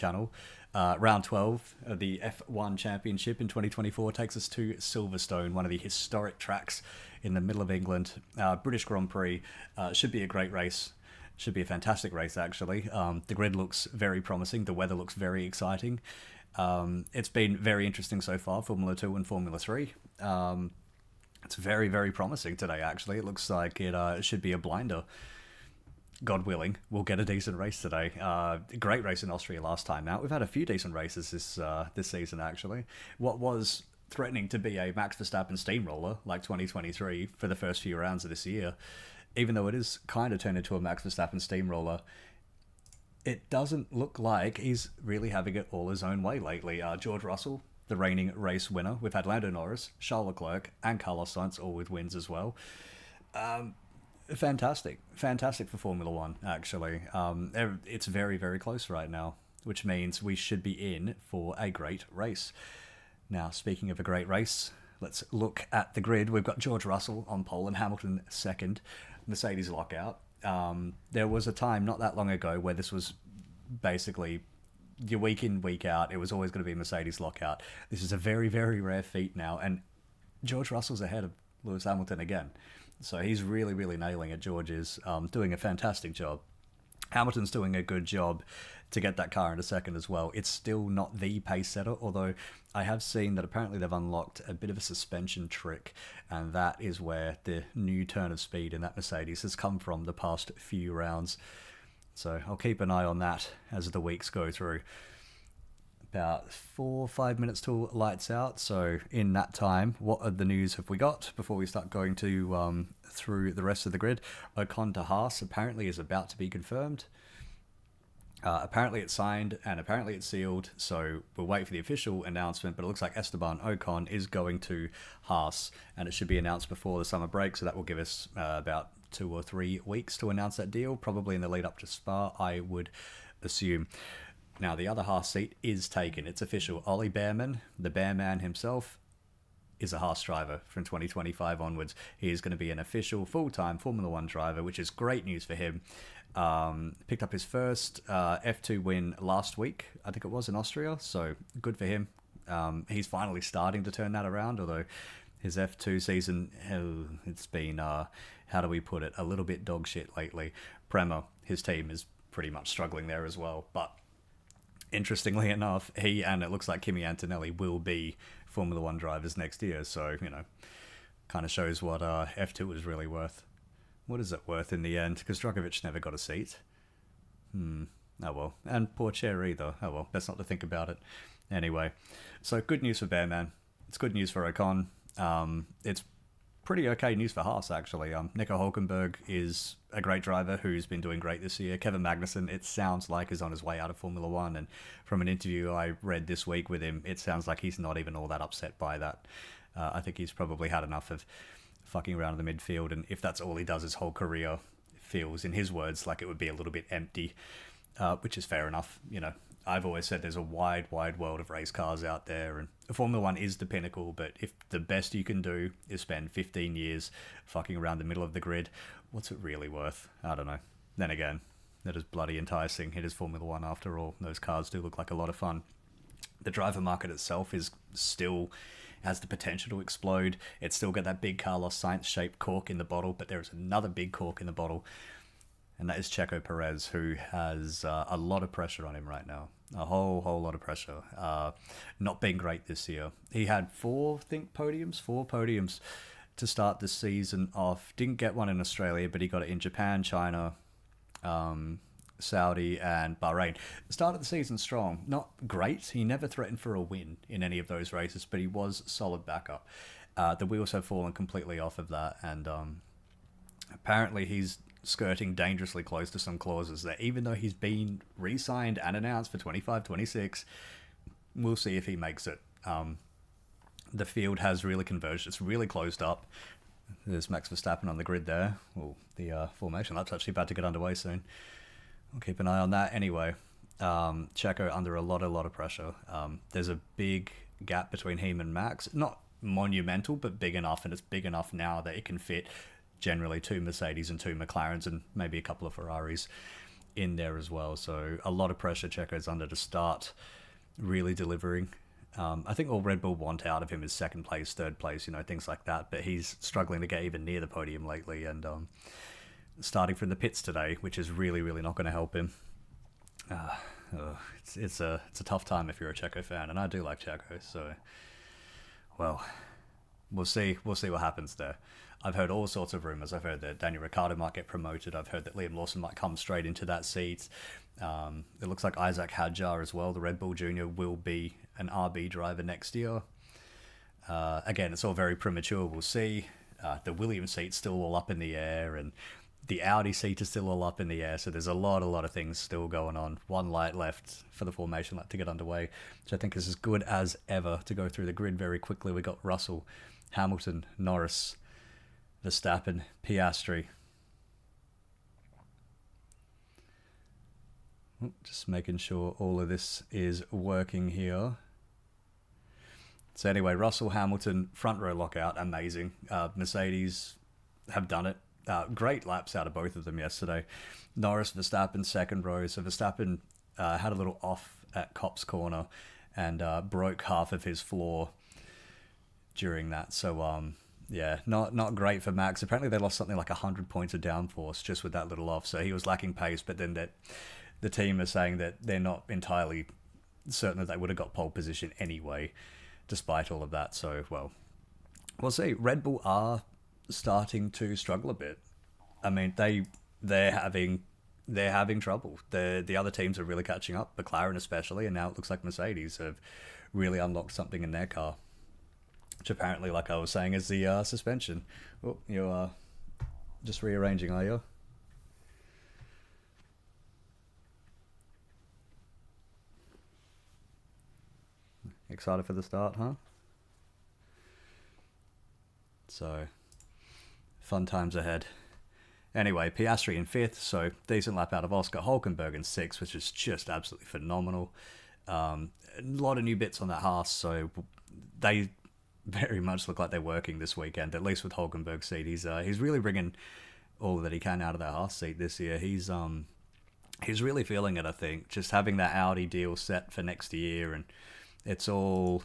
channel. Round 12 of the F1 Championship in 2024 takes us to Silverstone, one of the historic tracks in the middle of England. British Grand Prix should be a great race. Should be a fantastic race, actually. The grid looks very promising. The weather looks very exciting. It's been very interesting so far, Formula 2 and Formula 3. It's very, very promising today, actually. It looks like it should be a blinder. God willing, we'll get a decent race today. Great race in Austria last time out. We've had a few decent races this season, actually. What was threatening to be a Max Verstappen steamroller, like 2023, for the first few rounds of this year, even though it is kind of turned into a Max Verstappen steamroller, it doesn't look like he's really having it all his own way lately. George Russell, the reigning race winner. We've had Lando Norris, Charles Leclerc, and Carlos Sainz all with wins as well. Fantastic for Formula One, actually. It's very, very close right now, which means we should be in for a great race. Now, speaking of a great race, let's look at the grid. We've got George Russell on pole and Hamilton second. Mercedes lockout. There was a time not that long ago where this was basically your week in, week out. It was always going to be Mercedes lockout. This is a very, very rare feat now, and George Russell's ahead of Lewis Hamilton again. So he's really, really nailing it. George is doing a fantastic job. Hamilton's doing a good job to get that car into second as well. It's still not the pace setter, although I have seen that apparently they've unlocked a bit of a suspension trick, and that is where the new turn of speed in that Mercedes has come from the past few rounds. So I'll keep an eye on that as the weeks go through. About 4 or 5 minutes till lights out. So in that time, what are the news have we got before we start going to through the rest of the grid? Ocon to Haas apparently is about to be confirmed. Apparently it's signed and apparently it's sealed. So we'll wait for the official announcement. But it looks like Esteban Ocon is going to Haas, and it should be announced before the summer break. So that will give us about 2 or 3 weeks to announce that deal, probably in the lead up to Spa, I would assume. Now, the other Haas seat is taken. It's official. Ollie Bearman, the Bearman himself, is a Haas driver from 2025 onwards. He is going to be an official full-time Formula One driver, which is great news for him. Picked up his first F2 win last week, I think it was, in Austria, so good for him. He's finally starting to turn that around, although his F2 season, it's been, how do we put it, a little bit dog shit lately. Prema, his team, is pretty much struggling there as well, but interestingly enough, he and it looks like Kimi Antonelli will be Formula One drivers next year. So, kind of shows what F2 is really worth. What is it worth in the end? Because Drogovic never got a seat. Oh well. And poor Chair either. Oh well, best not to think about it. Anyway, so good news for Bearman. It's good news for Ocon. It's pretty okay news for Haas, actually. Nico Hulkenberg is a great driver who's been doing great this year. Kevin Magnussen, it sounds like, is on his way out of Formula One, and from an interview I read this week with him, it sounds like he's not even all that upset by that. I think he's probably had enough of fucking around in the midfield, and if that's all he does his whole career, it feels, in his words, like it would be a little bit empty, which is fair enough. I've always said there's a wide, wide world of race cars out there, and Formula One is the pinnacle, but if the best you can do is spend 15 years fucking around the middle of the grid, what's it really worth? I don't know. Then again, that is bloody enticing. It is Formula One after all. Those cars do look like a lot of fun. The driver market itself is still has the potential to explode. It's still got that big Carlos Sainz-shaped cork in the bottle, but there is another big cork in the bottle, and that is Checo Perez, who has a lot of pressure on him right now. A whole lot of pressure. Not being great this year. He had four podiums to start the season off. Didn't get one in Australia, but he got it in Japan, China, Saudi, and Bahrain. Started the season strong. Not great. He never threatened for a win in any of those races, but he was solid backup. The wheels have fallen completely off of that, and apparently he's skirting dangerously close to some clauses that, even though he's been re-signed and announced for 25-26, we'll see if he makes it. The field has really converged. It's really closed up. There's Max Verstappen on the grid there. Well, the formation lap's actually about to get underway soon. I'll keep an eye on that. Anyway, Checo under a lot of pressure. There's a big gap between him and Max. Not monumental, but big enough, and it's big enough now that it can fit generally 2 Mercedes and 2 McLarens and maybe a couple of Ferraris in there as well. So a lot of pressure Checo's under to start really delivering. I think all Red Bull want out of him is second place, third place, things like that. But he's struggling to get even near the podium lately, and starting from the pits today, which is really, really not going to help him. It's a tough time if you're a Checo fan, and I do like Checo. So, well, we'll see what happens there. I've heard all sorts of rumours. I've heard that Daniel Ricciardo might get promoted. I've heard that Liam Lawson might come straight into that seat. It looks like Isaac Hadjar as well, the Red Bull Junior, will be an RB driver next year. Again, it's all very premature. We'll see. The Williams seat's still all up in the air, and the Audi seat is still all up in the air. So there's a lot of things still going on. One light left for the formation lap to get underway, which I think is as good as ever to go through the grid very quickly. We got Russell, Hamilton, Norris, Verstappen, Piastri. Just making sure all of this is working here. So anyway, Russell, Hamilton, front row lockout, amazing. Mercedes have done it. Great laps out of both of them yesterday. Norris, Verstappen, second row. So Verstappen had a little off at Copse Corner and broke half of his floor during that. So yeah, not great for Max. Apparently they lost something like 100 points of downforce just with that little off. So he was lacking pace, but then the team is saying that they're not entirely certain that they would have got pole position anyway, despite all of that. So, well, we'll see. Red Bull are starting to struggle a bit. I mean, they're having trouble. The other teams are really catching up, McLaren especially, and now it looks like Mercedes have really unlocked something in their car, which apparently, like I was saying, is the suspension. Oh, you're just rearranging, are you? Excited for the start, huh? So, fun times ahead. Anyway, Piastri in 5th, so decent lap out of Oscar. Hulkenberg in 6th, which is just absolutely phenomenal. A lot of new bits on that Haas, so they very much look like they're working this weekend, at least with Hulkenberg's seat. He's really bringing all that he can out of that Haas seat this year. He's really feeling it, I think. Just having that Audi deal set for next year, and it's all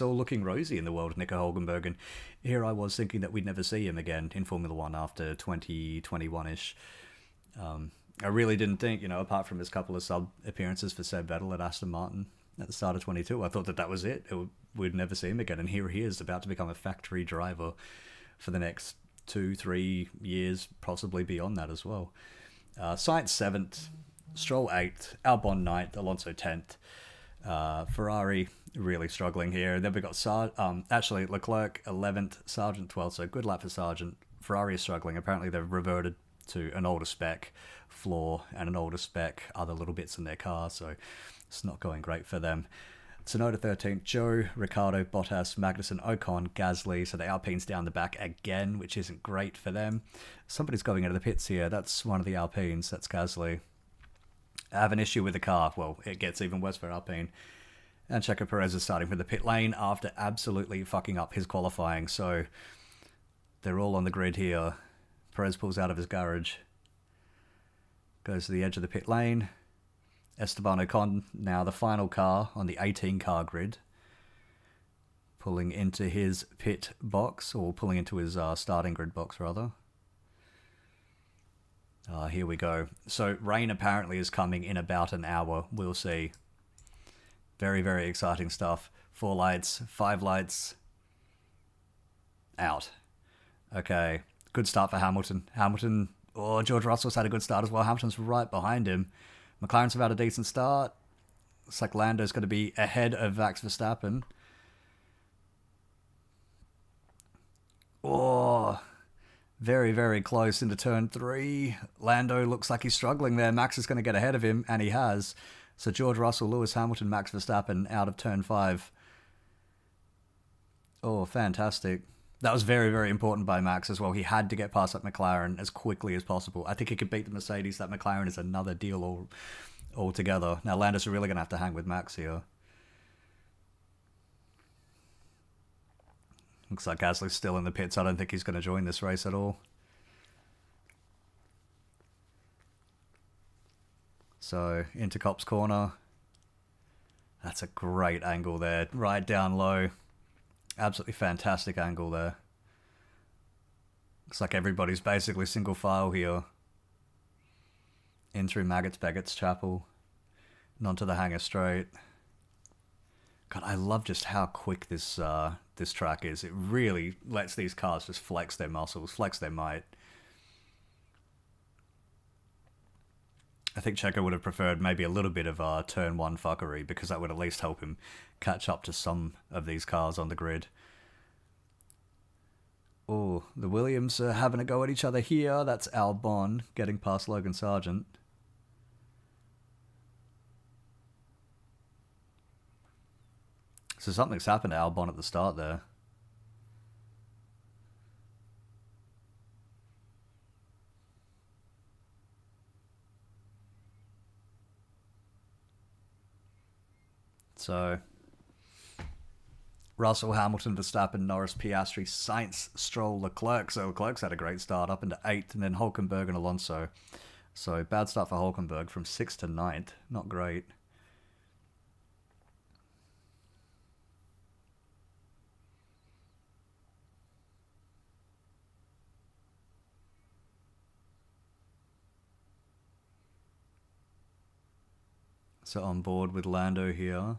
looking rosy in the world of Nico Hulkenberg. And here I was thinking that we'd never see him again in Formula One after 2021-ish. I really didn't think, apart from his couple of sub appearances for Seb Vettel at Aston Martin at the start of 22, I thought that was it. We'd never see him again. And here he is, about to become a factory driver for the next 2-3 years, possibly beyond that as well. Sainz 7th, Stroll 8th, Albon 9th, Alonso 10th. Ferrari really struggling here. Then we got Leclerc 11th, Sargent 12th, so good lap for Sargent. Ferrari is struggling. Apparently they've reverted to an older spec floor and an older spec other little bits in their car, so it's not going great for them. Tsunoda 13th, Joe, Ricciardo, Bottas, Magnussen, Ocon, Gasly, so the Alpine's down the back again, which isn't great for them. Somebody's going into the pits here. That's one of the Alpines, that's Gasly. I have an issue with the car. Well, it gets even worse for Alpine. And Checo Perez is starting from the pit lane after absolutely fucking up his qualifying. So they're all on the grid here. Perez pulls out of his garage, goes to the edge of the pit lane. Esteban Ocon, now the final car on the 18-car grid, pulling into his pit box, or pulling into his starting grid box, rather. Here we go. So rain apparently is coming in about an hour. We'll see. Very, very exciting stuff. 4 lights, 5 lights. Out. Okay. Good start for Hamilton. George Russell's had a good start as well. Hamilton's right behind him. McLaren's have had a decent start. Looks like Lando's going to be ahead of Max Verstappen. Oh, very, very close into turn 3. Lando looks like he's struggling there. Max is going to get ahead of him, and he has. So George Russell, Lewis Hamilton, Max Verstappen out of turn 5. Oh, fantastic. That was very, very important by Max as well. He had to get past that McLaren as quickly as possible. I think he could beat the Mercedes. That McLaren is another deal altogether. Now, Lando's really going to have to hang with Max here. Looks like Gasly's still in the pits. I don't think he's going to join this race at all. So into Cop's corner. That's a great angle there. Right down low. Absolutely fantastic angle there. Looks like everybody's basically single file here. In through Maggots Beggots Chapel. And onto the Hanger Straight. God, I love just how quick this this track is. It really lets these cars just flex their muscles, flex their might. I think Checo would have preferred maybe a little bit of turn one fuckery, because that would at least help him catch up to some of these cars on the grid. Oh, the Williams are having a go at each other here. That's Albon getting past Logan Sargent. So something's happened to Albon at the start there. So Russell, Hamilton, Verstappen, Norris, Piastri, Sainz, Stroll, Leclerc. So Leclerc's had a great start up into 8th, and then Hulkenberg and Alonso. So bad start for Hulkenberg from 6th to 9th. Not great. So on board with Lando here.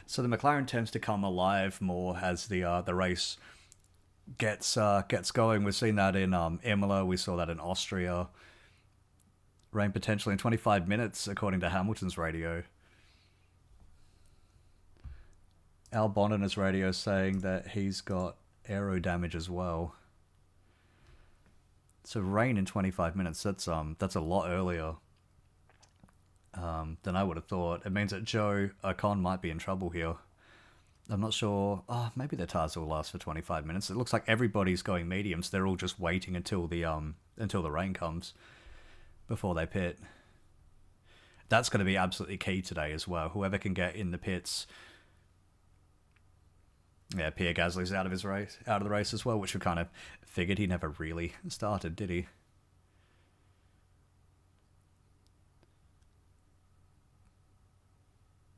So the McLaren tends to come alive more as the race gets going. We've seen that in Imola. We saw that in Austria. Rain potentially in 25 minutes, according to Hamilton's radio. Albon on his radio saying that he's got aero damage as well. So rain in 25 minutes. That's a lot earlier than I would have thought. It means that Joe Ocon might be in trouble here. I'm not sure. Oh, maybe their tires will last for 25 minutes. It looks like everybody's going mediums. They're all just waiting until the rain comes before they pit. That's going to be absolutely key today as well. Whoever can get in the pits. Yeah, Pierre Gasly's out of the race as well, which we kind of figured. He never really started, did he?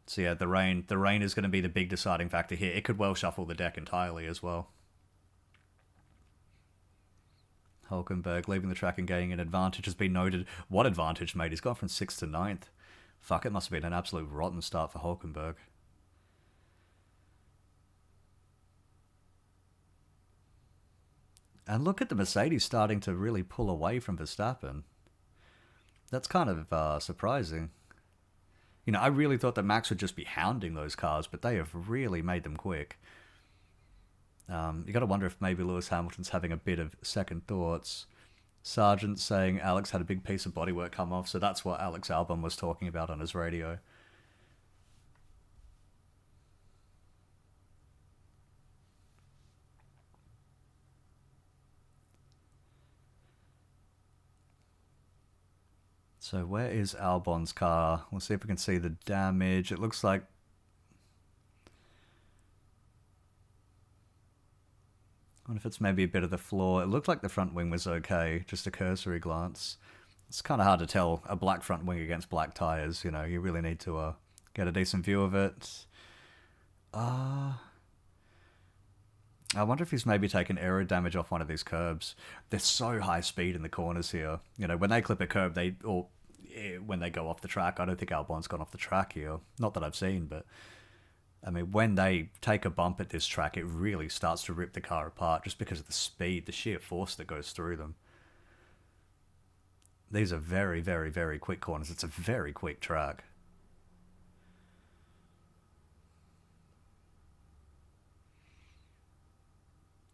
So yeah, the rain is going to be the big deciding factor here. It could well shuffle the deck entirely as well. Hulkenberg leaving the track and gaining an advantage has been noted. What advantage, mate? He's gone from 6th to 9th. Fuck, it must have been an absolute rotten start for Hulkenberg. And look at the Mercedes starting to really pull away from Verstappen. That's kind of surprising. You know, I really thought that Max would just be hounding those cars, but they have really made them quick. You got to wonder if maybe Lewis Hamilton's having a bit of second thoughts. Sargent saying Alex had a big piece of bodywork come off, so that's what Alex Albon was talking about on his radio. So where is Albon's car? We'll see if we can see the damage. It looks like... I wonder if it's maybe a bit of the floor. It looked like the front wing was okay, just a cursory glance. It's kind of hard to tell a black front wing against black tyres, you know. You really need to get a decent view of it. I wonder if he's maybe taken aero damage off one of these curbs. They're so high speed in the corners here. You know, when they clip a curb, when they go off the track, I don't think Albon's gone off the track here. Not that I've seen, but... I mean, when they take a bump at this track, it really starts to rip the car apart just because of the speed, the sheer force that goes through them. These are very, very, very quick corners. It's a very quick track.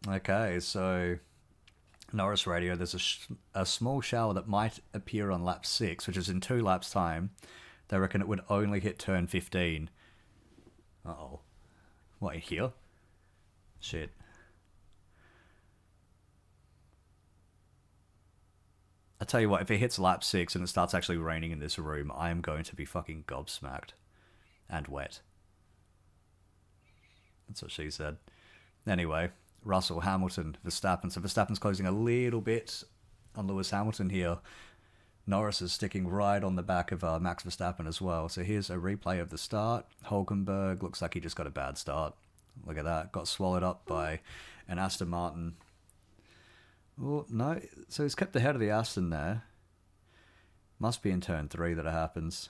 Okay, so Norris radio, there's a small shower that might appear on lap 6, which is in 2 laps' time. They reckon it would only hit turn 15. Uh-oh. What, in here? Shit. I tell you what, if it hits lap 6 and it starts actually raining in this room, I am going to be fucking gobsmacked. And wet. That's what she said. Anyway, Russell, Hamilton, Verstappen. So Verstappen's closing a little bit on Lewis Hamilton here. Norris is sticking right on the back of Max Verstappen as well. So here's a replay of the start. Hulkenberg looks like he just got a bad start. Look at that. Got swallowed up by an Aston Martin. Oh, no. So he's kept ahead of the Aston there. Must be in turn 3 that it happens.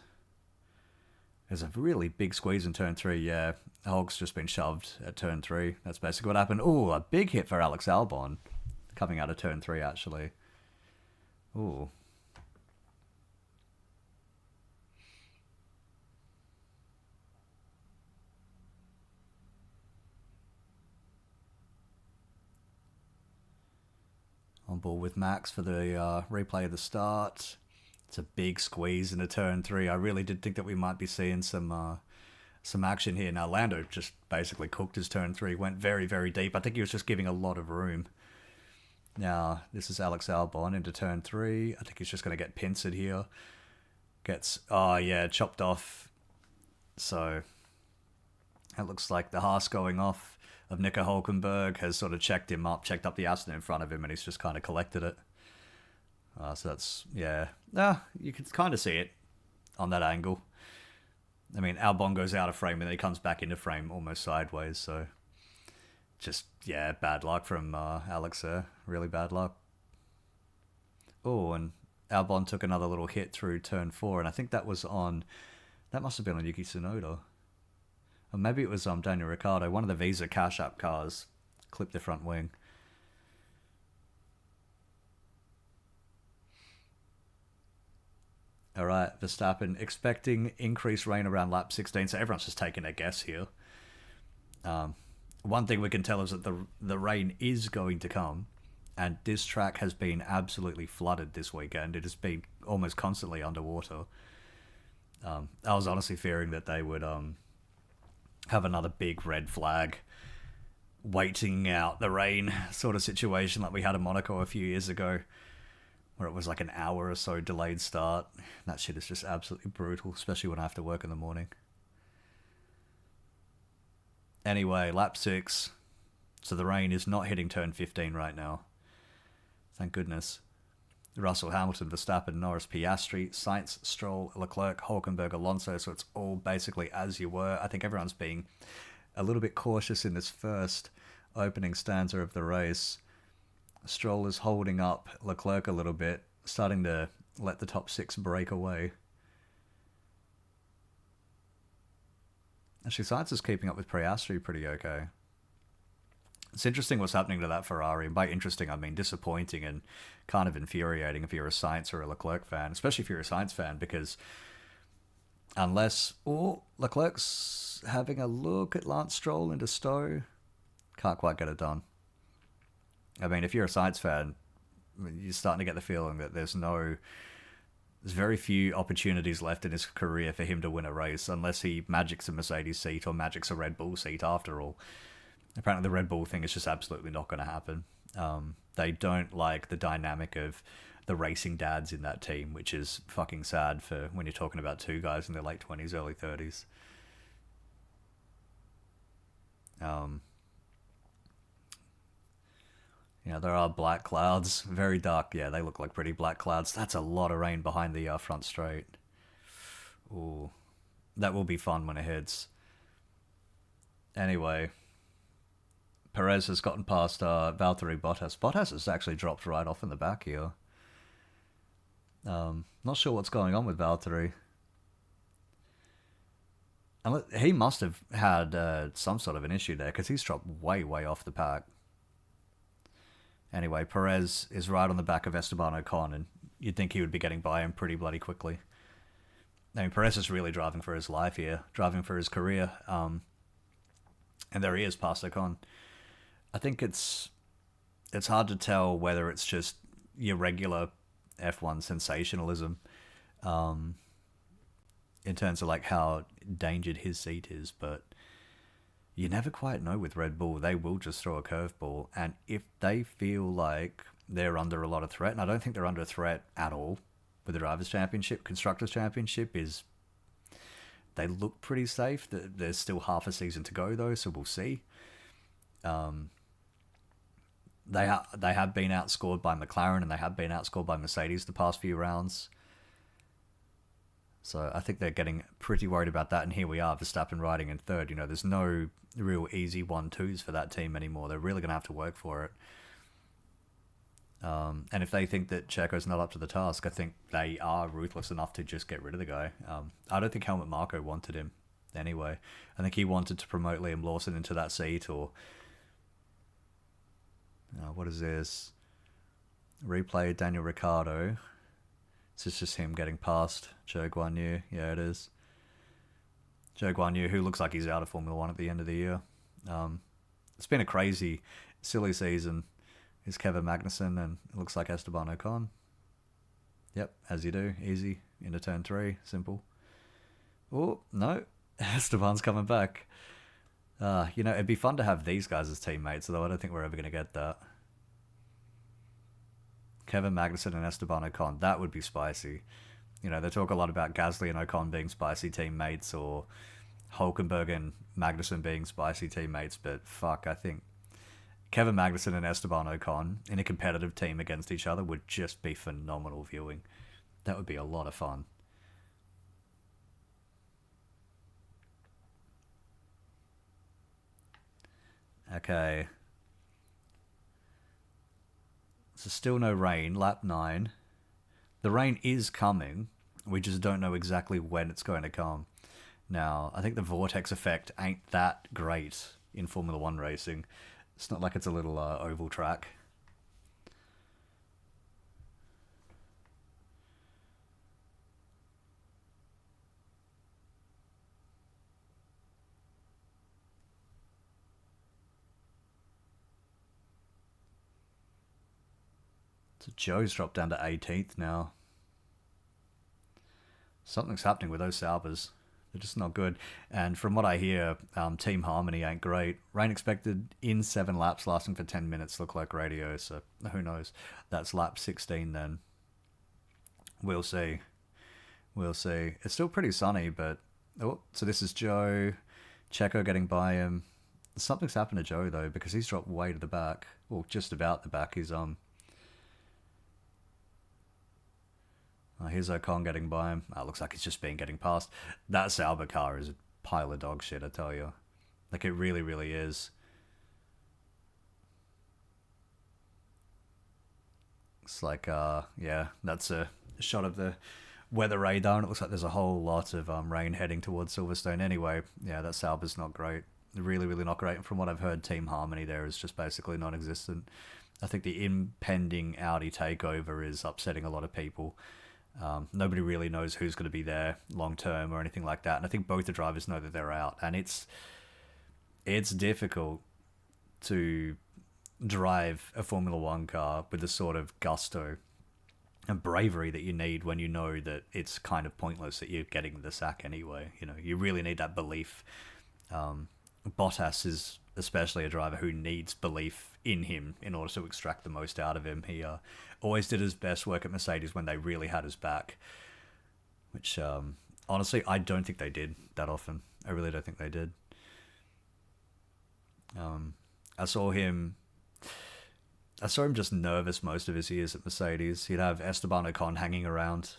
There's a really big squeeze in turn 3, yeah. Hulk's just been shoved at turn 3. That's basically what happened. Oh, a big hit for Alex Albon. Coming out of turn 3, actually. Ooh. On board with Max for the replay of the start. It's a big squeeze into turn 3. I really did think that we might be seeing some action here. Now, Lando just basically cooked his turn 3. Went very, very deep. I think he was just giving a lot of room. Now, this is Alex Albon into turn 3. I think he's just going to get pincered here. Gets, oh yeah, chopped off. So, it looks like the Haas going off of Nico Hulkenberg has sort of checked up the Aston in front of him, and he's just kind of collected it. So that's, yeah. You can kind of see it on that angle. I mean, Albon goes out of frame, and then he comes back into frame almost sideways, so just, yeah, bad luck from Alex there. Really bad luck. Oh, and Albon took another little hit through turn 4, and I think that must have been on Yuki Tsunoda. Or maybe it was Daniel Ricciardo. One of the Visa Cash App cars clipped the front wing. All right, Verstappen expecting increased rain around lap 16, so everyone's just taking a guess here. One thing we can tell is that the rain is going to come, and this track has been absolutely flooded this weekend. It has been almost constantly underwater. I was honestly fearing that they would have another big red flag waiting out the rain sort of situation like we had in Monaco a few years ago, where it was like an hour or so delayed start. That shit is just absolutely brutal, especially when I have to work in the morning. Anyway, lap 6. So the rain is not hitting turn 15 right now. Thank goodness. Russell, Hamilton, Verstappen, Norris, Piastri, Sainz, Stroll, Leclerc, Hulkenberg, Alonso. So it's all basically as you were. I think everyone's being a little bit cautious in this first opening stanza of the race. Stroll is holding up Leclerc a little bit, starting to let the top 6 break away. Actually, Sainz is keeping up with Piastri pretty okay. It's interesting what's happening to that Ferrari. And by interesting, I mean disappointing and kind of infuriating if you're a Sainz or a Leclerc fan, especially if you're a Sainz fan, because unless... Oh, Leclerc's having a look at Lance Stroll into Stowe. Can't quite get it done. I mean, if you're a Sainz fan, you're starting to get the feeling that there's very few opportunities left in his career for him to win a race, unless he magics a Mercedes seat or magics a Red Bull seat after all. Apparently the Red Bull thing is just absolutely not going to happen. They don't like the dynamic of the racing dads in that team, which is fucking sad for when you're talking about two guys in their late 20s, early 30s. Yeah, there are black clouds. Very dark. Yeah, they look like pretty black clouds. That's a lot of rain behind the front straight. Ooh. That will be fun when it hits. Anyway, Perez has gotten past Valtteri Bottas. Bottas has actually dropped right off in the back here. Not sure what's going on with Valtteri. He must have had some sort of an issue there, because he's dropped way, way off the pack. Anyway, Perez is right on the back of Esteban Ocon, and you'd think he would be getting by him pretty bloody quickly. I mean, Perez is really driving for his life here, driving for his career. And there he is past Ocon. I think it's hard to tell whether it's just your regular F1 sensationalism in terms of like how endangered his seat is, but you never quite know with Red Bull. They will just throw a curveball, and if they feel like they're under a lot of threat, and I don't think they're under threat at all with the Drivers' Championship, Constructors' Championship is they look pretty safe. There's still half a season to go though, so we'll see. They have been outscored by McLaren and they have been outscored by Mercedes the past few rounds. So I think they're getting pretty worried about that. And here we are, Verstappen riding in third. You know, there's no real easy 1-2s for that team anymore. They're really going to have to work for it. And if they think that Checo's not up to the task, I think they are ruthless enough to just get rid of the guy. I don't think Helmut Marko wanted him anyway. I think he wanted to promote Liam Lawson into that seat, or what is this? Replay Daniel Ricciardo. This is just him getting past Zhou Guanyu. Yeah, it is. Zhou Guanyu, who looks like he's out of Formula 1 at the end of the year. It's been a crazy, silly season. Is Kevin Magnussen, and it looks like Esteban Ocon. Yep, as you do. Easy. Into turn 3. Simple. Oh, no. Esteban's coming back. It'd be fun to have these guys as teammates, although I don't think we're ever going to get that. Kevin Magnussen and Esteban Ocon, that would be spicy. You know, they talk a lot about Gasly and Ocon being spicy teammates, or Hulkenberg and Magnussen being spicy teammates, but fuck, I think Kevin Magnussen and Esteban Ocon in a competitive team against each other would just be phenomenal viewing. That would be a lot of fun. Okay. So still no rain, lap 9. The rain is coming, we just don't know exactly when it's going to come. Now, I think the vortex effect ain't that great in Formula 1 racing. It's not like it's a little oval track. So Joe's dropped down to 18th now. Something's happening with those Saubers. They're just not good. And from what I hear, Team Harmony ain't great. Rain expected in 7 laps lasting for 10 minutes, look like radio, so who knows. That's lap 16 then. We'll see. We'll see. It's still pretty sunny, but... Oh, so this is Joe. Checo getting by him. Something's happened to Joe, though, because he's dropped way to the back. Well, just about the back. He's, here's Ocon getting by him. Looks like he's just been getting past. That Sauber car is a pile of dog shit, I tell you. Like, it really, really is. It's like, yeah, that's a shot of the weather radar, and it looks like there's a whole lot of rain heading towards Silverstone anyway. Yeah, that Sauber's not great. Really, really not great. And from what I've heard, Team Harmony there is just basically non-existent. I think the impending Audi takeover is upsetting a lot of people. Nobody really knows who's going to be there long term or anything like that. And I think both the drivers know that they're out. And it's difficult to drive a Formula One car with the sort of gusto and bravery that you need when you know that it's kind of pointless that you're getting the sack anyway. You know, you really need that belief. Bottas is especially a driver who needs belief in him in order to extract the most out of him. He always did his best work at Mercedes when they really had his back, which honestly I don't think they did that often. I really don't think they did. I saw him just nervous most of his years at Mercedes. He'd have Esteban Ocon hanging around,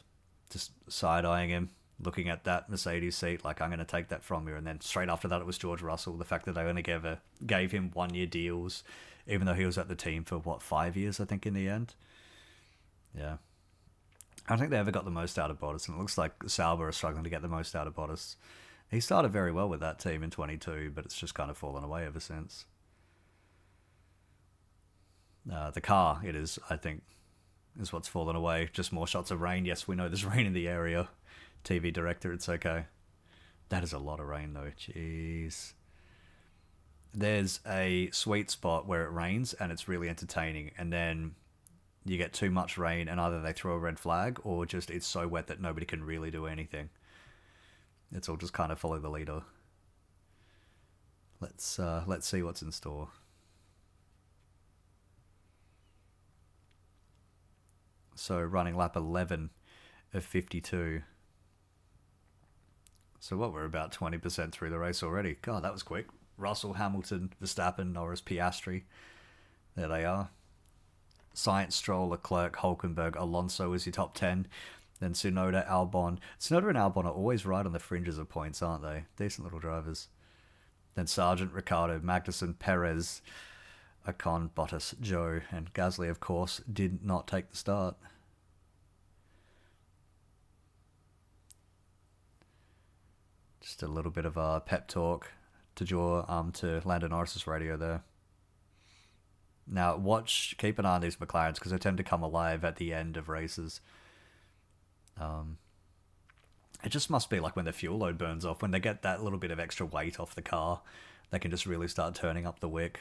just side-eyeing him, looking at that Mercedes seat like, I'm going to take that from you. And then straight after that, it was George Russell. The fact that they only gave him 1-year deals, even though he was at the team for, 5 years, I think, in the end. Yeah. I don't think they ever got the most out of Bottas, and it looks like Sauber are struggling to get the most out of Bottas. He started very well with that team in 22, but it's just kind of fallen away ever since. The car, it is, I think, is what's fallen away. Just more shots of rain. Yes, we know there's rain in the area. TV director, it's okay. That is a lot of rain, though. Jeez. There's a sweet spot where it rains, and it's really entertaining. And then you get too much rain, and either they throw a red flag, or just it's so wet that nobody can really do anything. It's all just kind of follow the leader. Let's see what's in store. So running lap 11 of 52. So what, we're about 20% through the race already. God, that was quick. Russell, Hamilton, Verstappen, Norris, Piastri. There they are. Sainz, Stroll, Leclerc, Hulkenberg, Alonso is your top 10. Then Tsunoda, Albon. Tsunoda and Albon are always right on the fringes of points, aren't they? Decent little drivers. Then Sargent, Ricciardo, Magnussen, Perez, Ocon, Bottas, Joe, and Gasly, of course, did not take the start. Just a little bit of a pep talk to draw to Lando Norris's radio there. Now, keep an eye on these McLarens because they tend to come alive at the end of races. It just must be like when the fuel load burns off, when they get that little bit of extra weight off the car, they can just really start turning up the wick.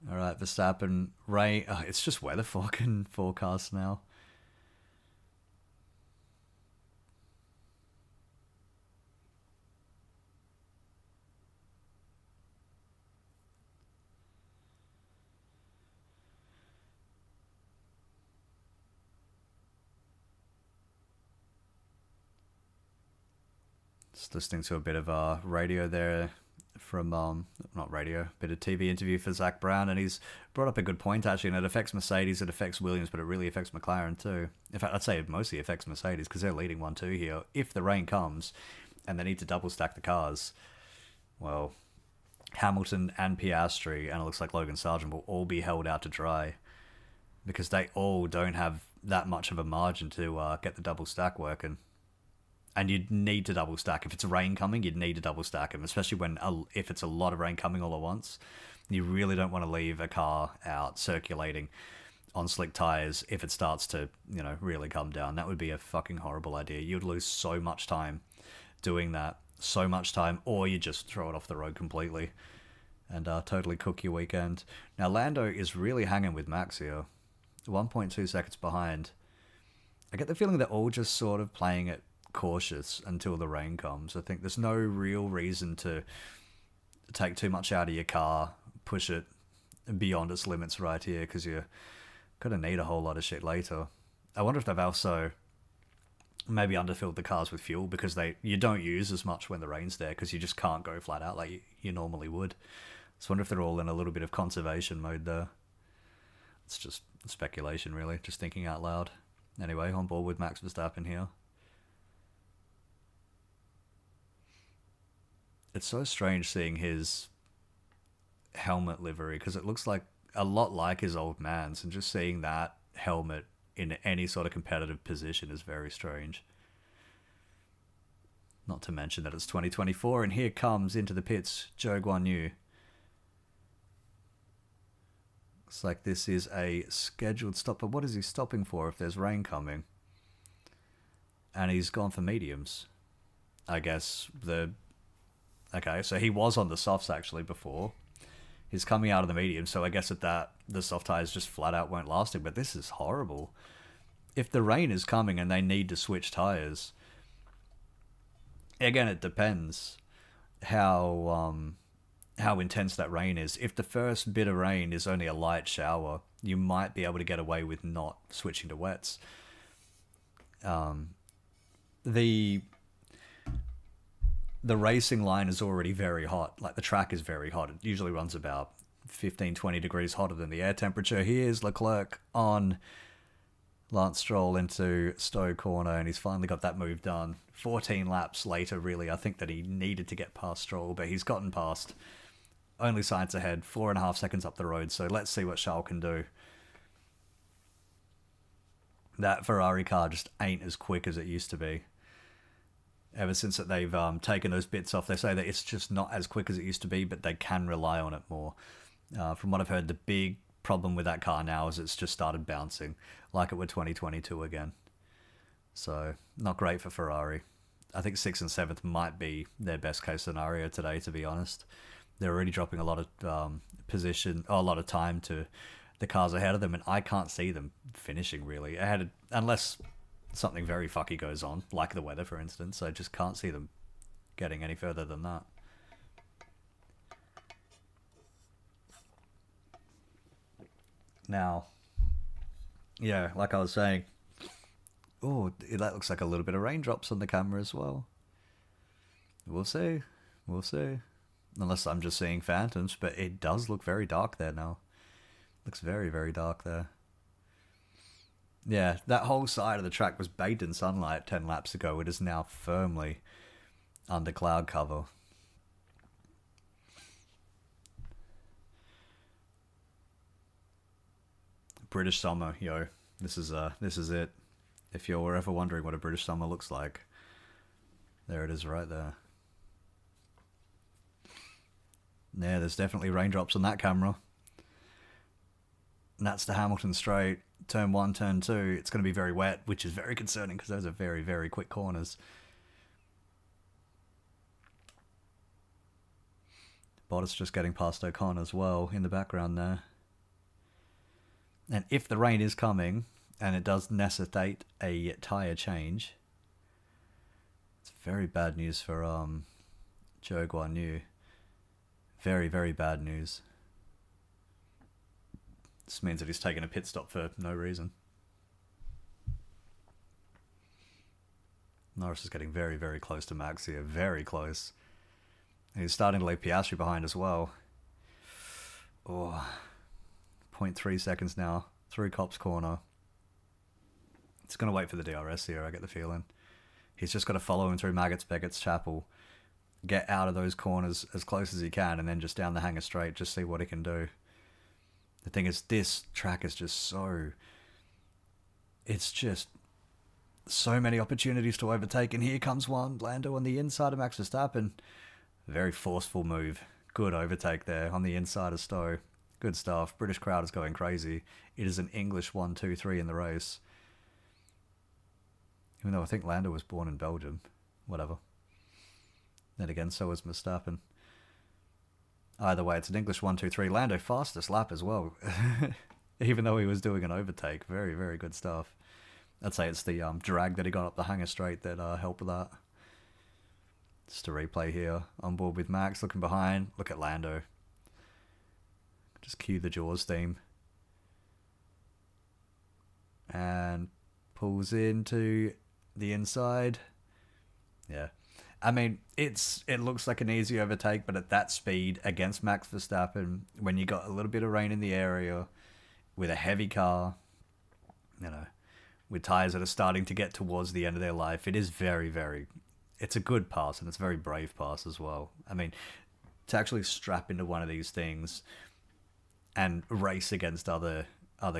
All right, Verstappen, rain. Oh, it's just weather fucking forecast now. Just listening to a bit of radio there from not radio, bit of TV interview for Zach Brown, and he's brought up a good point actually, and it affects Mercedes, it affects Williams, but it really affects McLaren too. In fact, I'd say it mostly affects Mercedes because they're leading 1-2 here. If the rain comes and they need to double stack the cars, well, Hamilton and Piastri, and it looks like Logan Sargent will all be held out to dry because they all don't have that much of a margin to get the double stack working. And you'd need to double stack. If it's rain coming, you'd need to double stack them, especially if it's a lot of rain coming all at once. You really don't want to leave a car out circulating on slick tires if it starts to, really come down. That would be a fucking horrible idea. You'd lose so much time doing that, so much time, or you just throw it off the road completely and totally cook your weekend. Now, Lando is really hanging with Max here, 1.2 seconds behind. I get the feeling they're all just sort of playing it cautious until the rain comes. I think there's no real reason to take too much out of your car, push it beyond its limits right here, because you're going to need a whole lot of shit later. I wonder if they've also maybe underfilled the cars with fuel because you don't use as much when the rain's there because you just can't go flat out like you normally would. So I wonder if they're all in a little bit of conservation mode there. It's just speculation really, just thinking out loud. Anyway, on board with Max Verstappen here. It's so strange seeing his helmet livery because it looks like a lot like his old man's, and just seeing that helmet in any sort of competitive position is very strange. Not to mention that it's 2024 and here comes into the pits Zhou Guanyu. Looks like this is a scheduled stop, but what is he stopping for if there's rain coming? And he's gone for mediums. I guess okay, so he was on the softs actually before. He's coming out of the medium, so I guess the soft tires just flat out weren't lasting, but this is horrible. If the rain is coming and they need to switch tires, again, it depends how intense that rain is. If the first bit of rain is only a light shower, you might be able to get away with not switching to wets. The racing line is already very hot. Like, the track is very hot. It usually runs about 15, 20 degrees hotter than the air temperature. Here's Leclerc on Lance Stroll into Stowe Corner, and he's finally got that move done. 14 laps later, really. I think that he needed to get past Stroll, but he's gotten past. Only Sainz ahead, 4.5 seconds up the road, so let's see what Charles can do. That Ferrari car just ain't as quick as it used to be. Ever since that they've taken those bits off, they say that it's just not as quick as it used to be, but they can rely on it more. From what I've heard, the big problem with that car now is it's just started bouncing, like it were 2022 again. So, not great for Ferrari. I think 6th and 7th might be their best case scenario today, to be honest. They're already dropping a lot of a lot of time to the cars ahead of them, and I can't see them finishing really ahead, unless something very fucky goes on, like the weather, for instance. I just can't see them getting any further than that. Now, yeah, like I was saying, oh, that looks like a little bit of raindrops on the camera as well. We'll see. We'll see. Unless I'm just seeing phantoms, but it does look very dark there now. Looks very, very dark there. Yeah, that whole side of the track was bathed in sunlight 10 laps ago. It is now firmly under cloud cover. British summer, yo. This is it. If you're ever wondering what a British summer looks like, there it is right there. Yeah, there's definitely raindrops on that camera. And that's the Hamilton straight. Turn 1, turn 2. It's going to be very wet, which is very concerning because those are very, very quick corners. Bottas just getting past Ocon as well in the background there. And if the rain is coming, and it does necessitate a tyre change, it's very bad news for Zhou Guanyu. Very, very bad news. This means that he's taking a pit stop for no reason. Norris is getting very, very close to Max here. Very close. And he's starting to leave Piastri behind as well. Oh, 0.3 seconds now through Copse Corner. It's going to wait for the DRS here, I get the feeling. He's just got to follow him through Maggots, Beckett's Chapel. Get out of those corners as close as he can and then just down the hanger straight, just see what he can do. The thing is, this track is just so... It's just so many opportunities to overtake, and here comes one. Lando on the inside of Max Verstappen. Very forceful move. Good overtake there on the inside of Stowe. Good stuff. British crowd is going crazy. It is an English 1, 2, 3 in the race. Even though I think Lando was born in Belgium. Whatever. Then again, so was Verstappen. Either way, it's an English 1, 2, 3. Lando fastest lap as well. Even though he was doing an overtake. Very, very good stuff. I'd say it's the drag that he got up the hanger straight that helped with that. Just a replay here. On board with Max, looking behind. Look at Lando. Just cue the Jaws theme. And pulls into the inside. Yeah. I mean, it looks like an easy overtake, but at that speed against Max Verstappen, when you got a little bit of rain in the area, with a heavy car, you know, with tyres that are starting to get towards the end of their life, it is very, very... It's a good pass, and it's a very brave pass as well. I mean, to actually strap into one of these things and race against other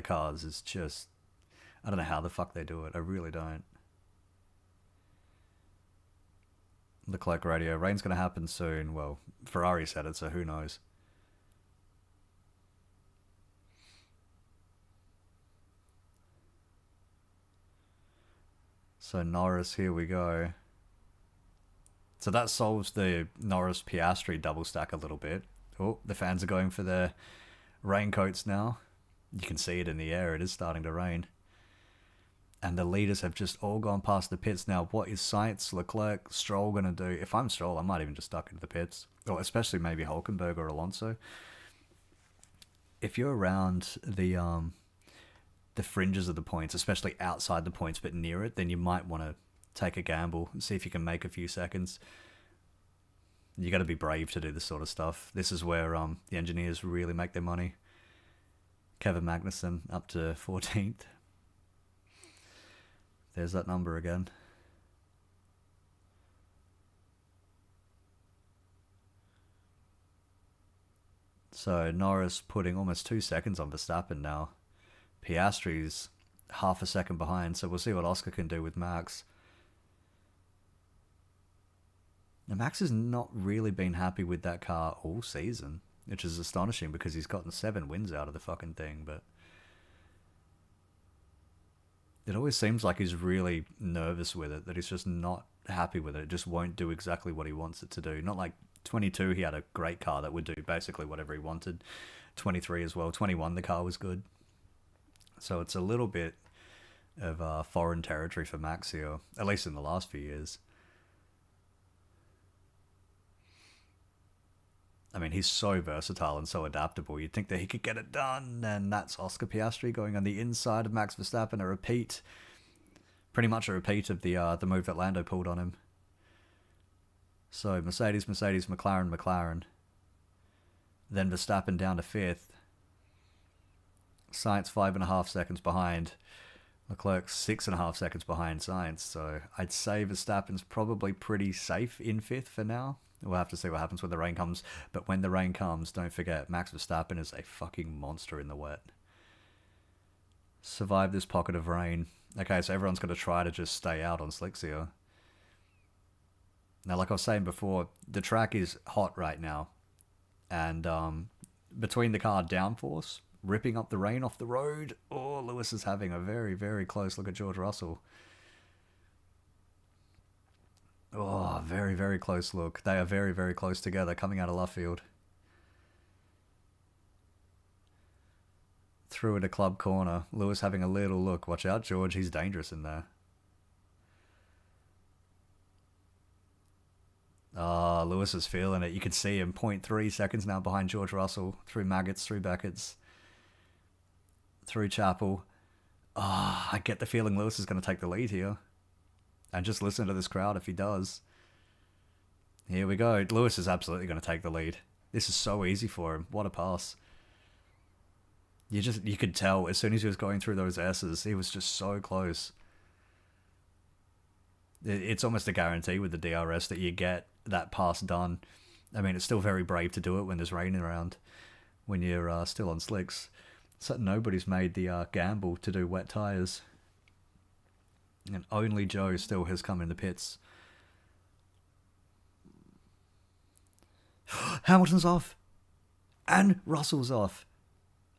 cars is just... I don't know how the fuck they do it. I really don't. Leclerc radio. Rain's going to happen soon. Well, Ferrari said it, so who knows. So Norris, here we go. So that solves the Norris-Piastri double stack a little bit. Oh, the fans are going for their raincoats now. You can see it in the air. It is starting to rain. And the leaders have just all gone past the pits now. What is Sainz, Leclerc, Stroll going to do? If I'm Stroll, I might even just duck into the pits. Or especially maybe Hulkenberg or Alonso. If you're around the fringes of the points, especially outside the points but near it, then you might want to take a gamble and see if you can make a few seconds. You got to be brave to do this sort of stuff. This is where the engineers really make their money. Kevin Magnussen up to 14th. There's that number again. So Norris putting almost 2 seconds on Verstappen now. Piastri's half a second behind, so we'll see what Oscar can do with Max. Now, Max has not really been happy with that car all season, which is astonishing because he's gotten 7 wins out of the fucking thing, but it always seems like he's really nervous with it, that he's just not happy with it. It just won't do exactly what he wants it to do. Not like 22, he had a great car that would do basically whatever he wanted. 23 as well. 21, the car was good. So it's a little bit of foreign territory for Max here, at least in the last few years. I mean, he's so versatile and so adaptable. You'd think that he could get it done, and that's Oscar Piastri going on the inside of Max Verstappen, a repeat, pretty much a repeat of the move that Lando pulled on him. So Mercedes, McLaren, then Verstappen down to 5th. Sainz 5.5 seconds behind. Leclerc 6.5 seconds behind Sainz. So I'd say Verstappen's probably pretty safe in 5th for now. We'll have to see what happens when the rain comes. But when the rain comes, don't forget, Max Verstappen is a fucking monster in the wet. Survive this pocket of rain. Okay, so everyone's going to try to just stay out on slicks here. Now, like I was saying before, the track is hot right now. And between the car downforce, ripping up the rain off the road, oh, Lewis is having a very, very close look at George Russell. Oh, very, very close look. They are very, very close together coming out of left field. Through at a club corner. Lewis having a little look. Watch out, George. He's dangerous in there. Ah, Lewis is feeling it. You can see him 0.3 seconds now behind George Russell. Through Maggots, through Beckett's, through Chapel. Ah, I get the feeling Lewis is going to take the lead here. And just listen to this crowd if he does. Here we go. Lewis is absolutely going to take the lead. This is so easy for him. What a pass. You could tell as soon as he was going through those S's, he was just so close. It's almost a guarantee with the DRS that you get that pass done. I mean, it's still very brave to do it when there's rain around, when you're still on slicks. So nobody's made the gamble to do wet tyres. And only Joe still has come in the pits. Hamilton's off. And Russell's off.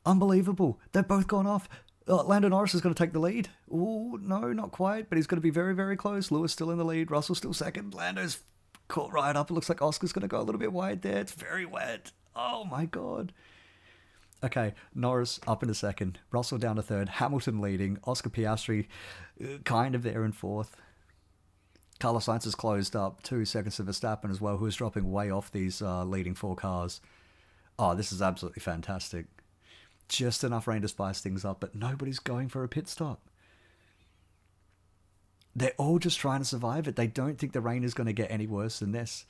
Unbelievable. They've both gone off. Lando Norris is going to take the lead. Oh, no, not quite. But he's going to be very, very close. Lewis still in the lead. Russell still second. Lando's caught right up. It looks like Oscar's going to go a little bit wide there. It's very wet. Oh, my God. Okay, Norris up in a second. Russell down to 3rd. Hamilton leading. Oscar Piastri kind of there in 4th. Carlos Sainz has closed up 2 seconds to Verstappen as well, who is dropping way off these leading 4 cars. Oh, this is absolutely fantastic. Just enough rain to spice things up, but nobody's going for a pit stop. They're all just trying to survive it. They don't think the rain is going to get any worse than this.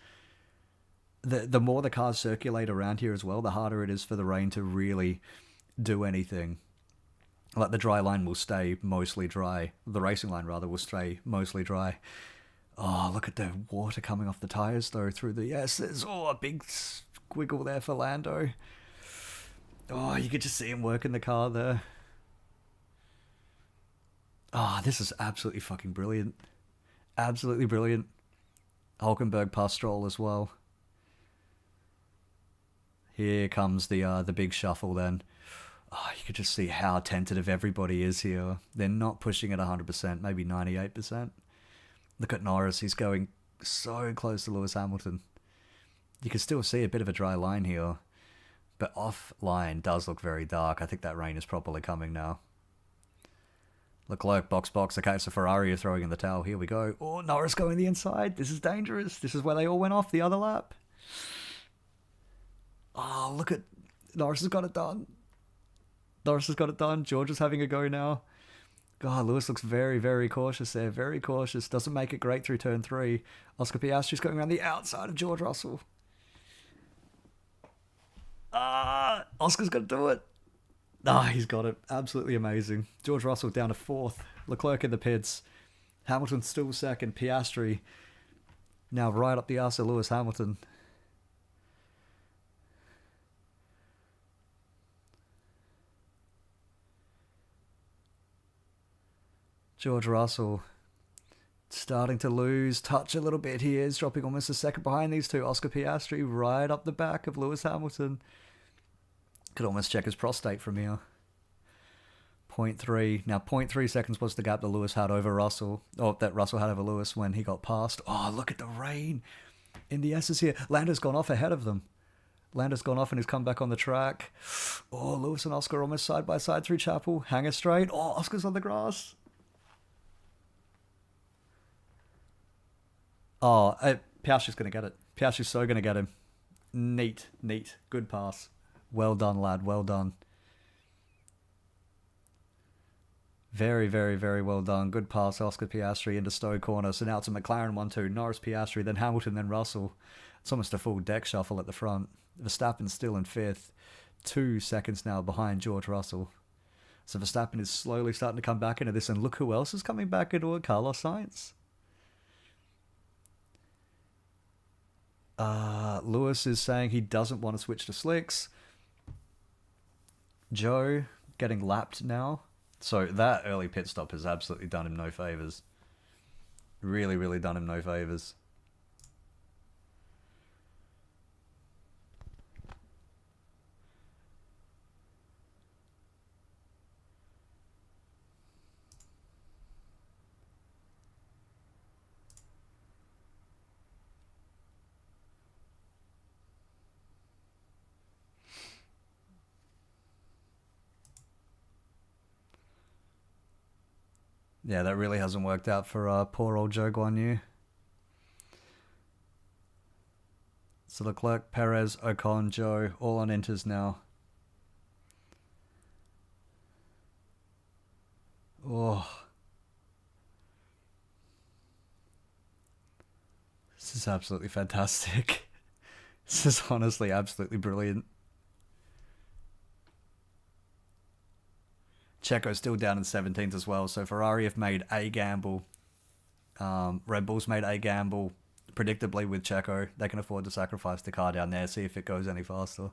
The more the cars circulate around here as well, the harder it is for the rain to really do anything. Like the dry line will stay mostly dry. The racing line, rather, will stay mostly dry. Oh, look at the water coming off the tyres, though, through the S's. Oh, a big squiggle there for Lando. Oh, you could just see him working the car there. Oh, this is absolutely fucking brilliant. Absolutely brilliant. Hulkenberg past Stroll as well. Here comes the big shuffle then. Oh, you could just see how tentative everybody is here. They're not pushing it 100%, maybe 98%. Look at Norris. He's going so close to Lewis Hamilton. You can still see a bit of a dry line here. But offline does look very dark. I think that rain is properly coming now. Leclerc, box. Okay, so Ferrari are throwing in the towel. Here we go. Oh, Norris going the inside. This is dangerous. This is where they all went off the other lap. Oh, look at... Norris has got it done. George is having a go now. God, Lewis looks very, very cautious there. Very cautious. Doesn't make it great through turn 3. Oscar Piastri's going around the outside of George Russell. Oscar's going to do it. He's got it. Absolutely amazing. George Russell down to 4th. Leclerc in the pits. Hamilton still 2nd. Piastri now right up the arse of Lewis Hamilton. George Russell starting to lose touch a little bit here. He's dropping almost a second behind these two. Oscar Piastri right up the back of Lewis Hamilton. Could almost check his prostate from here. 0.3. Now, 0.3 seconds was the gap that Lewis had over Russell. Or that Russell had over Lewis when he got past. Oh, look at the rain in the S's here. Lando's gone off ahead of them. Lando's gone off and he's come back on the track. Oh, Lewis and Oscar almost side by side through Chapel. Hanger straight. Oh, Oscar's on the grass. Oh, Piastri's going to get it. Piastri's so going to get him. Neat, neat. Good pass. Well done, lad. Well done. Very, very, very well done. Good pass, Oscar Piastri into Stowe corner. So now it's a McLaren 1-2. Norris, Piastri, then Hamilton, then Russell. It's almost a full deck shuffle at the front. Verstappen still in fifth. 2 seconds now behind George Russell. So Verstappen is slowly starting to come back into this. And look who else is coming back into it. Carlos Sainz. Lewis is saying he doesn't want to switch to slicks. Joe getting lapped now. So that early pit stop has absolutely done him no favours. Really, really done him no favours. Yeah, that really hasn't worked out for poor old Joe Guan Yu. So Leclerc, Perez, Ocon, Joe, all on inters now. Oh. This is absolutely fantastic. This is honestly absolutely brilliant. Checo's still down in 17th as well, so Ferrari have made a gamble. Red Bull's made a gamble. Predictably with Checo, they can afford to sacrifice the car down there, see if it goes any faster.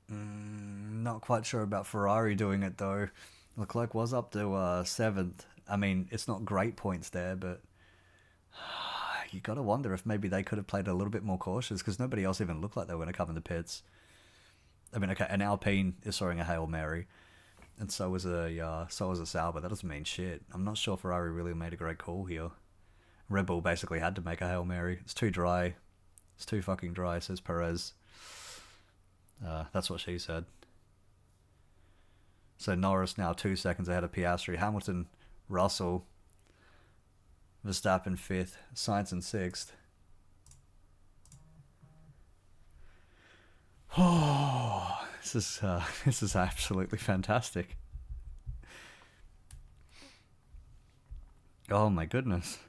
Not quite sure about Ferrari doing it though. Leclerc was up to 7th. I mean, it's not great points there, but you got to wonder if maybe they could have played a little bit more cautious because nobody else even looked like they were going to come in the pits. I mean, okay, an Alpine is throwing a Hail Mary, and so was a Sauber. That doesn't mean shit. I'm not sure Ferrari really made a great call here. Red Bull basically had to make a Hail Mary. It's too dry. It's too fucking dry, says Perez. That's what she said. So Norris now 2 seconds ahead of Piastri. Hamilton, Russell, Verstappen 5th, Sainz in 6th. Oh, this is absolutely fantastic. Oh my goodness.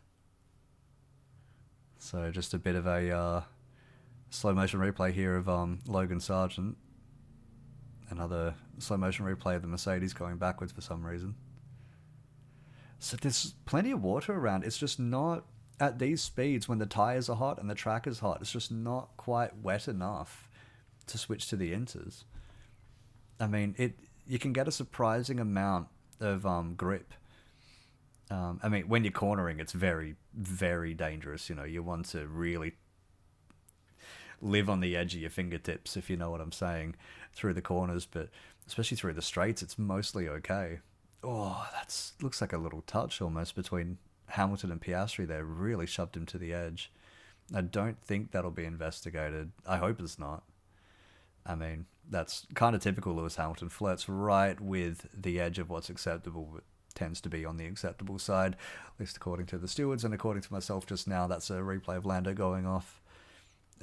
So just a bit of a slow motion replay here of Logan Sargent. Another slow motion replay of the Mercedes going backwards for some reason. So there's plenty of water around. It's just not at these speeds when the tyres are hot and the track is hot. It's just not quite wet enough to switch to the inters. I mean, you can get a surprising amount of grip. I mean, when you're cornering, it's very, very dangerous. You know, you want to really live on the edge of your fingertips, if you know what I'm saying, through the corners, but especially through the straights, it's mostly okay. Oh, that looks like a little touch almost between Hamilton and Piastri there. Really shoved him to the edge. I don't think that'll be investigated. I hope it's not. I mean, that's kind of typical Lewis Hamilton. Flirts right with the edge of what's acceptable, but tends to be on the acceptable side, at least according to the stewards, and according to myself just now, that's a replay of Lando going off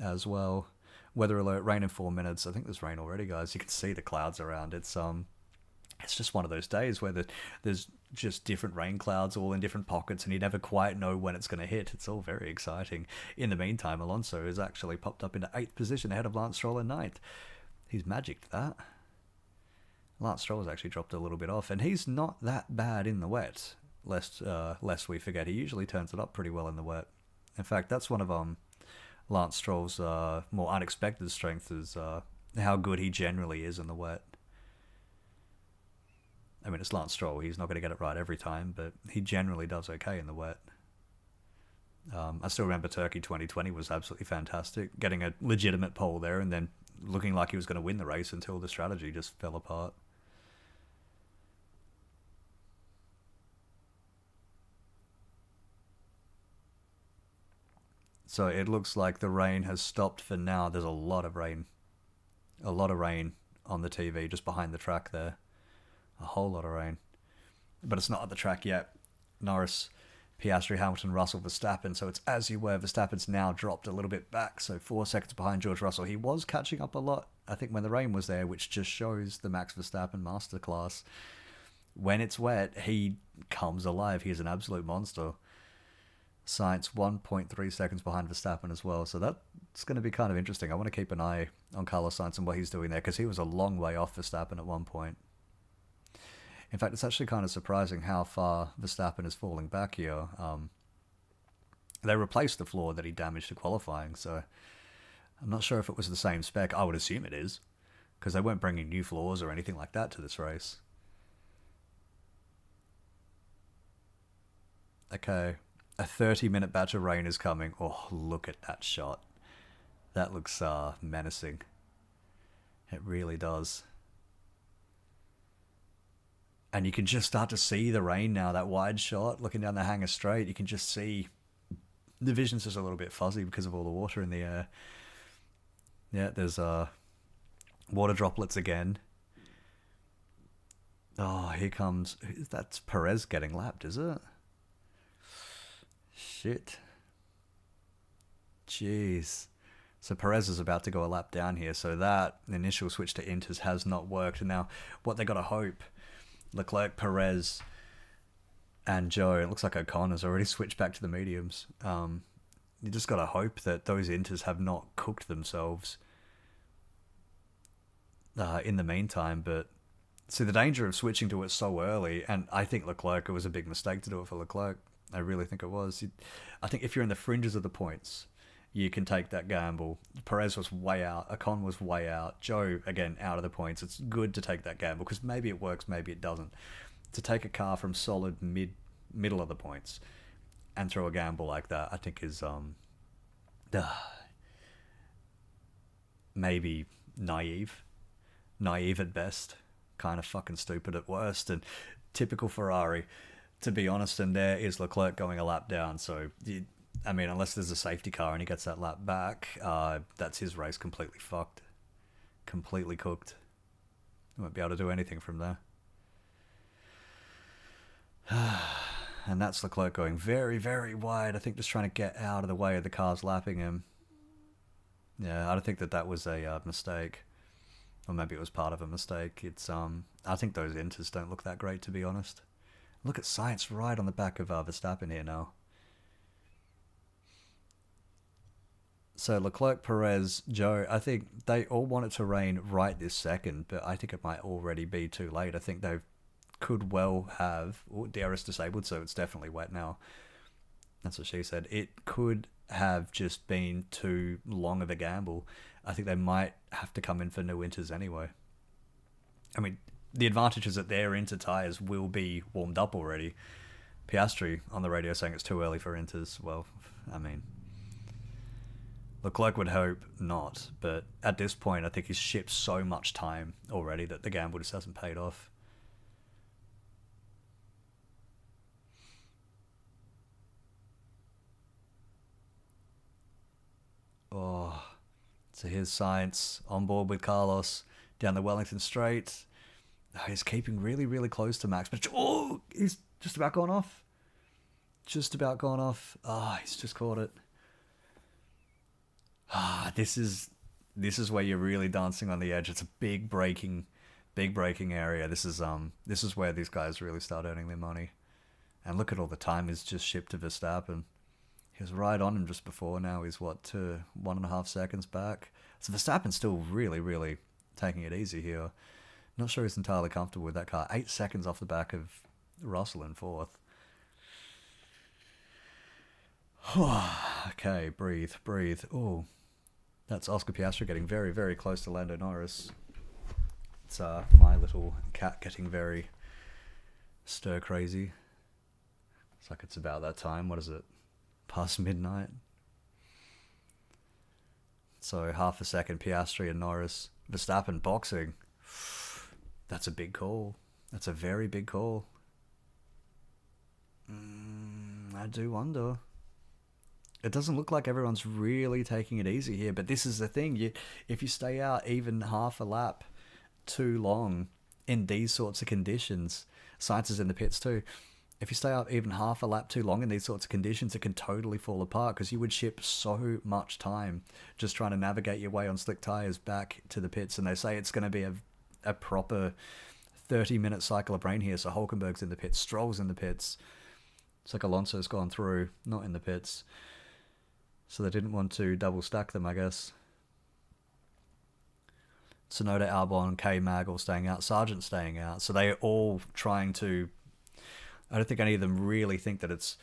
as well. Weather alert, rain in 4 minutes. I think there's rain already, guys. You can see the clouds around. It's just one of those days where there's just different rain clouds all in different pockets and you never quite know when it's going to hit. It's all very exciting. In the meantime, Alonso has actually popped up into 8th position ahead of Lance Stroll in 9th. He's magicked that. Lance Stroll has actually dropped a little bit off, and he's not that bad in the wet, lest we forget. He usually turns it up pretty well in the wet. In fact, that's one of Lance Stroll's more unexpected strengths is how good he generally is in the wet. I mean, it's Lance Stroll. He's not going to get it right every time, but he generally does okay in the wet. I still remember Turkey 2020 was absolutely fantastic, getting a legitimate pole there and then looking like he was going to win the race until the strategy just fell apart. So it looks like the rain has stopped for now. There's a lot of rain. A lot of rain on the TV just behind the track there. A whole lot of rain. But it's not at the track yet. Norris Piastri, Hamilton, Russell, Verstappen. So it's as you were. Verstappen's now dropped a little bit back, so 4 seconds behind George Russell. He was catching up a lot, I think, when the rain was there, which just shows the Max Verstappen masterclass. When it's wet, he comes alive. He is an absolute monster. Sainz 1.3 seconds behind Verstappen as well, so that's going to be kind of interesting. I want to keep an eye on Carlos Sainz and what he's doing there, because he was a long way off Verstappen at one point. In fact, it's actually kind of surprising how far Verstappen is falling back here. They replaced the floor that he damaged to qualifying, so I'm not sure if it was the same spec. I would assume it is, because they weren't bringing new floors or anything like that to this race. Okay, a 30-minute batch of rain is coming. Oh, look at that shot. That looks menacing. It really does. And you can just start to see the rain now, that wide shot, looking down the Hangar Straight. You can just see the vision's just a little bit fuzzy because of all the water in the air. Yeah, there's water droplets again. Oh, here comes... That's Perez getting lapped, is it? Shit. Jeez. So Perez is about to go a lap down here, so that initial switch to inters has not worked. And now, what they got to hope... Leclerc, Perez, and Zhou. It looks like Ocon has already switched back to the mediums. You just got to hope that those inters have not cooked themselves in the meantime. But see, the danger of switching to it so early, and I think Leclerc, it was a big mistake to do it for Leclerc. I really think it was. I think if you're in the fringes of the points, you can take that gamble. Perez was way out. Ocon was way out. Zhou, again, out of the points. It's good to take that gamble because maybe it works, maybe it doesn't. To take a car from solid middle of the points and throw a gamble like that, I think is maybe naive. Naive at best. Kind of fucking stupid at worst. And typical Ferrari, to be honest. And there is Leclerc going a lap down. So... I mean, unless there's a safety car and he gets that lap back, that's his race completely fucked. Completely cooked. He won't be able to do anything from there. And that's Leclerc going very, very wide. I think just trying to get out of the way of the cars lapping him. Yeah, I don't think that was a mistake. Or maybe it was part of a mistake. It's I think those inters don't look that great, to be honest. Look at Sainz right on the back of Verstappen here now. So Leclerc, Perez, Zhou, I think they all want it to rain right this second, but I think it might already be too late. I think they could well have... DRS disabled, so it's definitely wet now. That's what she said. It could have just been too long of a gamble. I think they might have to come in for new inters anyway. I mean, the advantage is that their inter tyres will be warmed up already. Piastri on the radio saying it's too early for inters. Well, I mean... Leclerc would hope not, but at this point I think he's shipped so much time already that the gamble just hasn't paid off. Oh, so here's Sainz on board with Carlos down the Wellington Straight. Oh, he's keeping really, really close to Max, but he's just about gone off. Just about gone off. He's just caught it. This is where you're really dancing on the edge. It's a big braking area. This is where these guys really start earning their money. And look at all the time he's just shipped to Verstappen. He was right on him just before. Now he's 1.5 seconds back. So Verstappen's still really, really taking it easy here. Not sure he's entirely comfortable with that car. 8 seconds off the back of Russell in 4th. Okay, breathe. Oh, that's Oscar Piastri getting very, very close to Lando Norris. It's my little cat getting very stir crazy. It's like it's about that time. What is it? Past midnight. So half a second, Piastri and Norris. Verstappen boxing. That's a big call. That's a very big call. I do wonder. It doesn't look like everyone's really taking it easy here, but this is the thing. If you stay out even half a lap too long in these sorts of conditions, Sainz is in the pits too, if you stay out even half a lap too long in these sorts of conditions, it can totally fall apart because you would ship so much time just trying to navigate your way on slick tyres back to the pits. And they say it's going to be a proper 30-minute cycle of rain here. So Hulkenberg's in the pits, Stroll's in the pits. It's like Alonso's gone through, not in the pits. So they didn't want to double stack them, I guess. Tsunoda, Albon, K-Mag all staying out, Sargent staying out. So they're all trying to... I don't think any of them really think that it's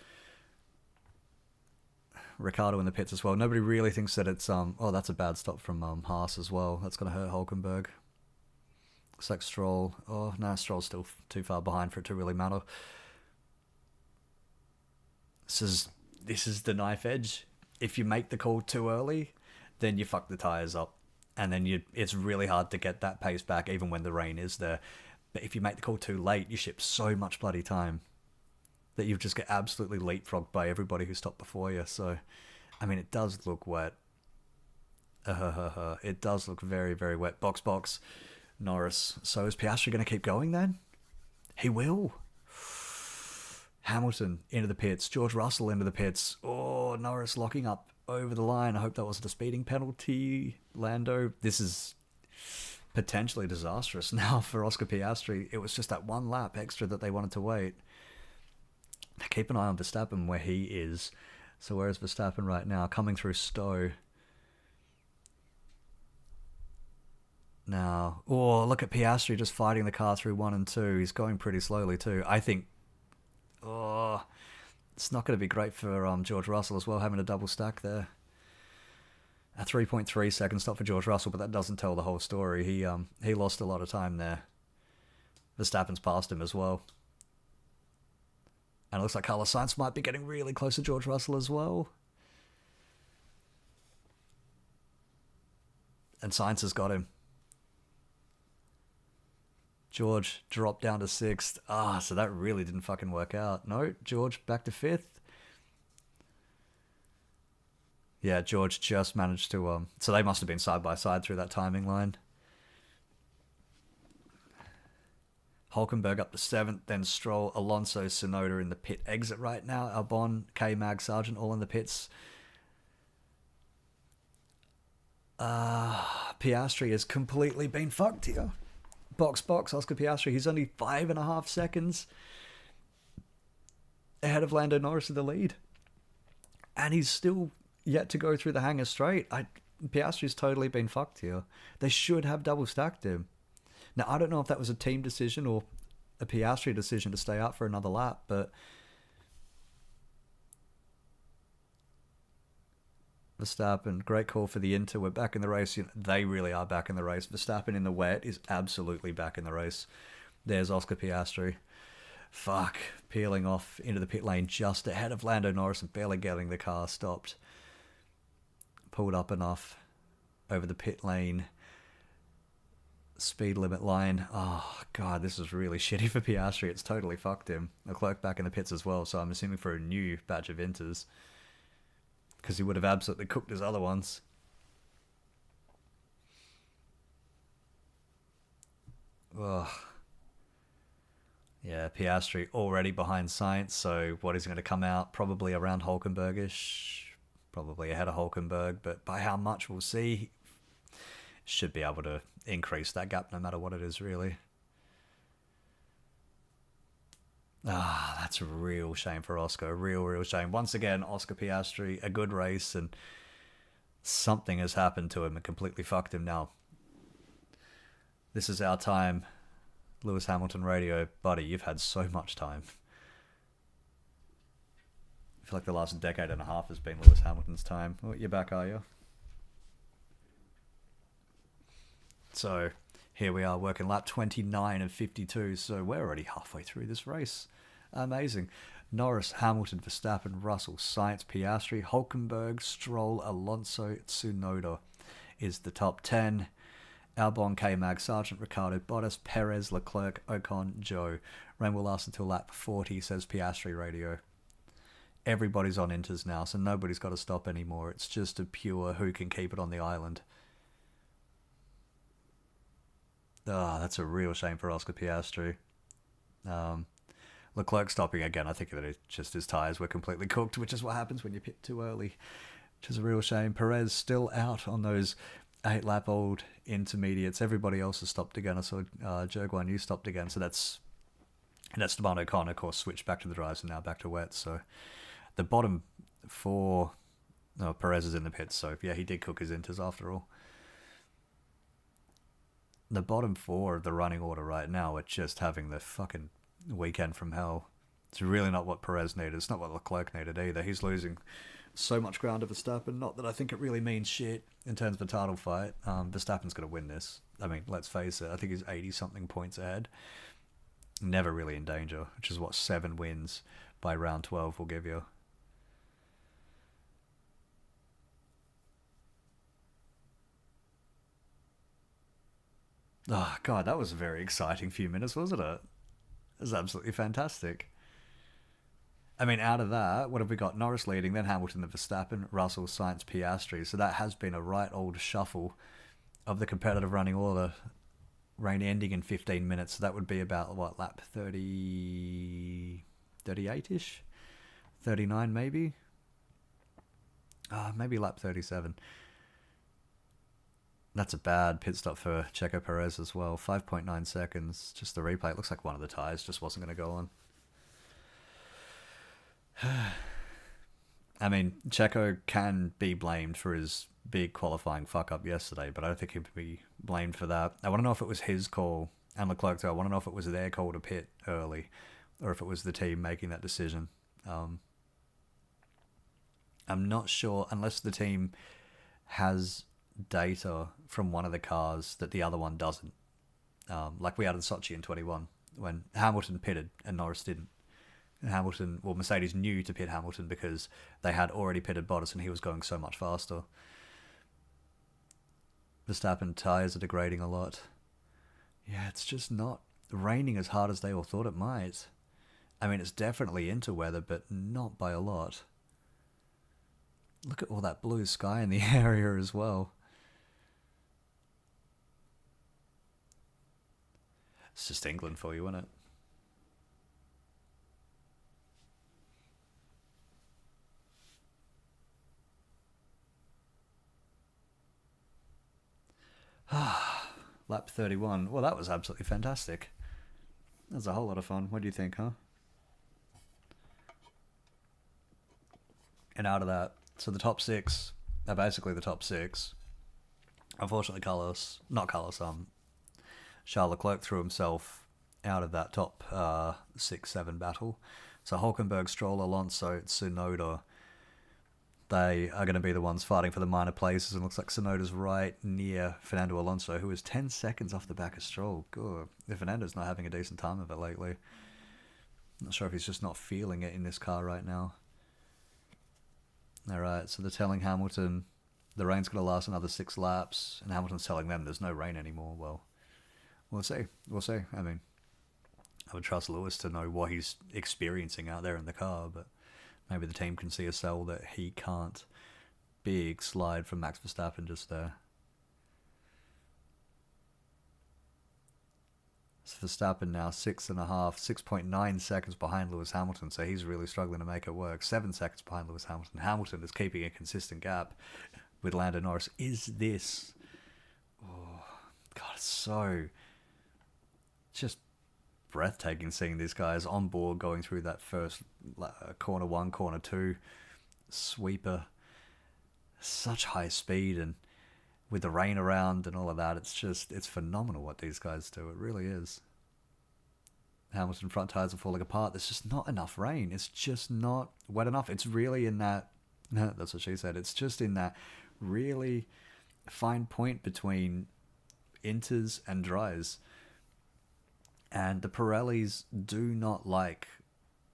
Ricciardo in the pits as well. Nobody really thinks that it's... Oh, that's a bad stop from Haas as well. That's going to hurt Hulkenberg. Looks like Stroll. Oh, no, Stroll's still too far behind for it to really matter. This is the knife edge. If you make the call too early, then you fuck the tyres up. And then it's really hard to get that pace back even when the rain is there. But if you make the call too late, you ship so much bloody time that you just get absolutely leapfrogged by everybody who stopped before you. So, I mean, it does look wet. It does look very, very wet. Box. Norris. So is Piastri going to keep going then? He will. Hamilton into the pits. George Russell into the pits. Oh, Norris locking up over the line. I hope that wasn't a speeding penalty. Lando. This is potentially disastrous now for Oscar Piastri. It was just that one lap extra that they wanted to wait. Keep an eye on Verstappen where he is. So where is Verstappen right now? Coming through Stowe. Now, oh, look at Piastri just fighting the car through 1 and 2. He's going pretty slowly too. I think, it's not going to be great for George Russell as well, having a double stack there. A 3.3 second stop for George Russell, but that doesn't tell the whole story. He lost a lot of time there. Verstappen's passed him as well. And it looks like Carlos Sainz might be getting really close to George Russell as well. And Sainz has got him. George dropped down to 6th. So that really didn't fucking work out. No, George back to 5th. Yeah, George just managed to... So they must have been side by side through that timing line. Hulkenberg up to 7th, then Stroll, Alonso, Tsunoda in the pit exit right now. Albon, K-Mag, Sargent all in the pits. Piastri has completely been fucked here. Box, Oscar Piastri. He's only 5.5 seconds ahead of Lando Norris in the lead. And he's still yet to go through the hangar straight. Piastri's totally been fucked here. They should have double stacked him. Now, I don't know if that was a team decision or a Piastri decision to stay out for another lap, but Verstappen, great call for the Inter. We're back in the race. They really are back in the race. Verstappen in the wet is absolutely back in the race. There's Oscar Piastri. Fuck. Peeling off into the pit lane just ahead of Lando Norris and barely getting the car stopped. Pulled up enough over the pit lane. Speed limit line. Oh, God, this is really shitty for Piastri. It's totally fucked him. Leclerc back in the pits as well, so I'm assuming for a new batch of Inters. Because he would have absolutely cooked his other ones. Ugh. Yeah, Piastri already behind Sainz, so what is going to come out? Probably around Hulkenberg-ish. Probably ahead of Hulkenberg, but by how much we'll see. Should be able to increase that gap no matter what it is, really. That's a real shame for Oscar. A real shame. Once again, Oscar Piastri, a good race, and something has happened to him and completely fucked him now. This is our time. Lewis Hamilton Radio. Buddy, you've had so much time. I feel like the last decade and a half has been Lewis Hamilton's time. Oh, you're back, are you? So, here we are working lap 29 of 52, so we're already halfway through this race. Amazing. Norris, Hamilton, Verstappen, Russell, Sainz, Piastri, Hulkenberg, Stroll, Alonso, Tsunoda is the top 10. Albon, K-Mag, Sargent, Ricciardo, Bottas, Perez, Leclerc, Ocon, Joe. Rain will last until lap 40, says Piastri Radio. Everybody's on Inters now, so nobody's got to stop anymore. It's just a pure who can keep it on the island. That's a real shame for Oscar Piastri. Leclerc stopping again. I think that it's just his tyres were completely cooked, which is what happens when you pit too early, which is a real shame. Perez still out on those 8-lap-old intermediates. Everybody else has stopped again. I saw Jerguan, you stopped again, so that's Esteban Ocon, of course, switched back to the dries and now back to wet. So the bottom four, Perez is in the pits, so yeah, he did cook his inters after all. The bottom four of the running order right now are just having the fucking weekend from hell. It's really not what Perez needed. It's not what Leclerc needed either. He's losing so much ground to Verstappen. Not that I think it really means shit in terms of a title fight. Verstappen's going to win this. I mean, let's face it. I think he's 80-something points ahead. Never really in danger, which is what 7 wins by round 12 will give you. Oh, God, that was a very exciting few minutes, wasn't it? It was absolutely fantastic. I mean, out of that, what have we got? Norris leading, then Hamilton, then Verstappen, Russell, Sainz, Piastri. So that has been a right old shuffle of the competitive running order. Rain ending in 15 minutes. So that would be about, what, lap 30... 38-ish? 39 maybe? Maybe lap 37. That's a bad pit stop for Checo Perez as well. 5.9 seconds. Just the replay. It looks like one of the tyres just wasn't going to go on. I mean, Checo can be blamed for his big qualifying fuck-up yesterday, but I don't think he'd be blamed for that. I want to know if it was his call, and Leclerc too. I want to know if it was their call to pit early, or if it was the team making that decision. I'm not sure, unless the team has data from one of the cars that the other one doesn't. Like we had in Sochi in 21, when Hamilton pitted and Norris didn't. And Mercedes knew to pit Hamilton because they had already pitted Bottas and he was going so much faster. Verstappen tyres are degrading a lot. Yeah, it's just not raining as hard as they all thought it might. I mean, it's definitely into weather, but not by a lot. Look at all that blue sky in the area as well. It's just England for you, isn't it? Lap 31. Well, that was absolutely fantastic. That was a whole lot of fun. What do you think, huh? And out of that, so the top 6 are basically the top 6. Unfortunately, Charles Leclerc threw himself out of that top 6-7 battle. So Hulkenberg, Stroll, Alonso, Tsunoda, they are going to be the ones fighting for the minor places, and looks like Tsunoda's right near Fernando Alonso, who is 10 seconds off the back of Stroll. Good. If Fernando's not having a decent time of it lately. Not sure if he's just not feeling it in this car right now. Alright, so they're telling Hamilton the rain's going to last another 6 laps, and Hamilton's telling them there's no rain anymore. Well, we'll see. We'll see. I mean, I would trust Lewis to know what he's experiencing out there in the car, but maybe the team can see a cell that he can't. Big slide from Max Verstappen just there. So Verstappen now 6.9 seconds behind Lewis Hamilton, so he's really struggling to make it work. 7 seconds behind Lewis Hamilton. Hamilton is keeping a consistent gap with Lando Norris. Is this... Oh, God, it's so... just breathtaking seeing these guys on board going through that first corner 1, corner 2 sweeper. Such high speed, and with the rain around and all of that, it's phenomenal what these guys do. It really is. Hamilton front tires are falling apart. There's just not enough rain. It's just not wet enough. It's really in that, that's what she said, it's just in that really fine point between inters and dries. And the Pirellis do not like,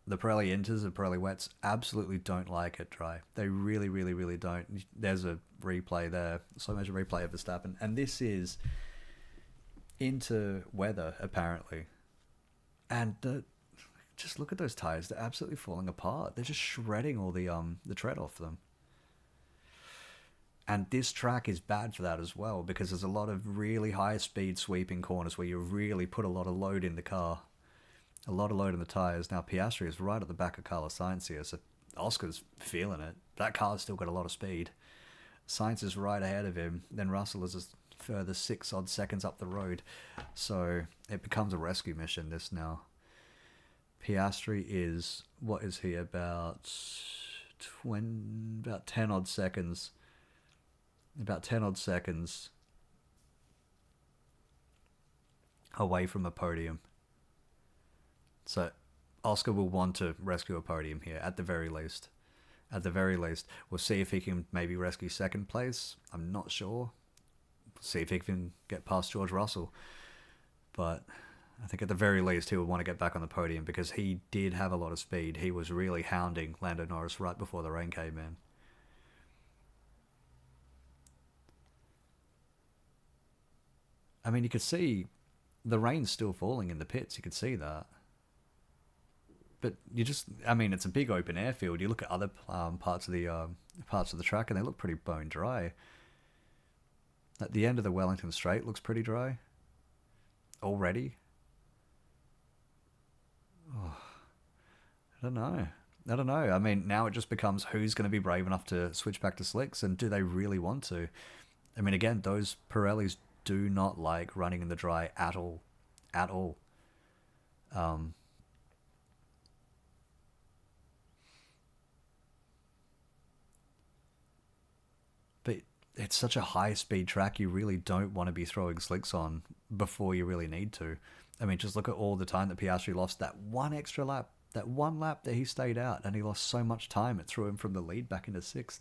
the Pirelli inters and Pirelli wets absolutely don't like it dry. They really, really, really don't. There's a replay there, slow motion replay of Verstappen. And this is into weather, apparently. And just look at those tires. They're absolutely falling apart. They're just shredding all the tread off them. And this track is bad for that as well, because there's a lot of really high speed sweeping corners where you really put a lot of load in the car. A lot of load on the tyres. Now Piastri is right at the back of Carlos Sainz here, so Oscar's feeling it. That car's still got a lot of speed. Sainz is right ahead of him. Then Russell is a further 6 odd seconds up the road. So it becomes a rescue mission, this now. Piastri is, what is he, about 10 odd seconds. About 10 odd seconds away from a podium. So Oscar will want to rescue a podium here, at the very least. At the very least. We'll see if he can maybe rescue second place. I'm not sure. We'll see if he can get past George Russell. But I think at the very least he would want to get back on the podium, because he did have a lot of speed. He was really hounding Lando Norris right before the rain came in. I mean, you could see the rain's still falling in the pits. You could see that. But you just, I mean, it's a big open airfield. You look at other parts of the track, and they look pretty bone dry. At the end of the Wellington Straight looks pretty dry already. Oh, I don't know. I don't know. I mean, now it just becomes who's going to be brave enough to switch back to slicks, and do they really want to? I mean, again, those Pirellis do not like running in the dry at all. At all. But it's such a high-speed track, you really don't want to be throwing slicks on before you really need to. I mean, just look at all the time that Piastri lost that one extra lap. That one lap that he stayed out, and he lost so much time, it threw him from the lead back into 6th.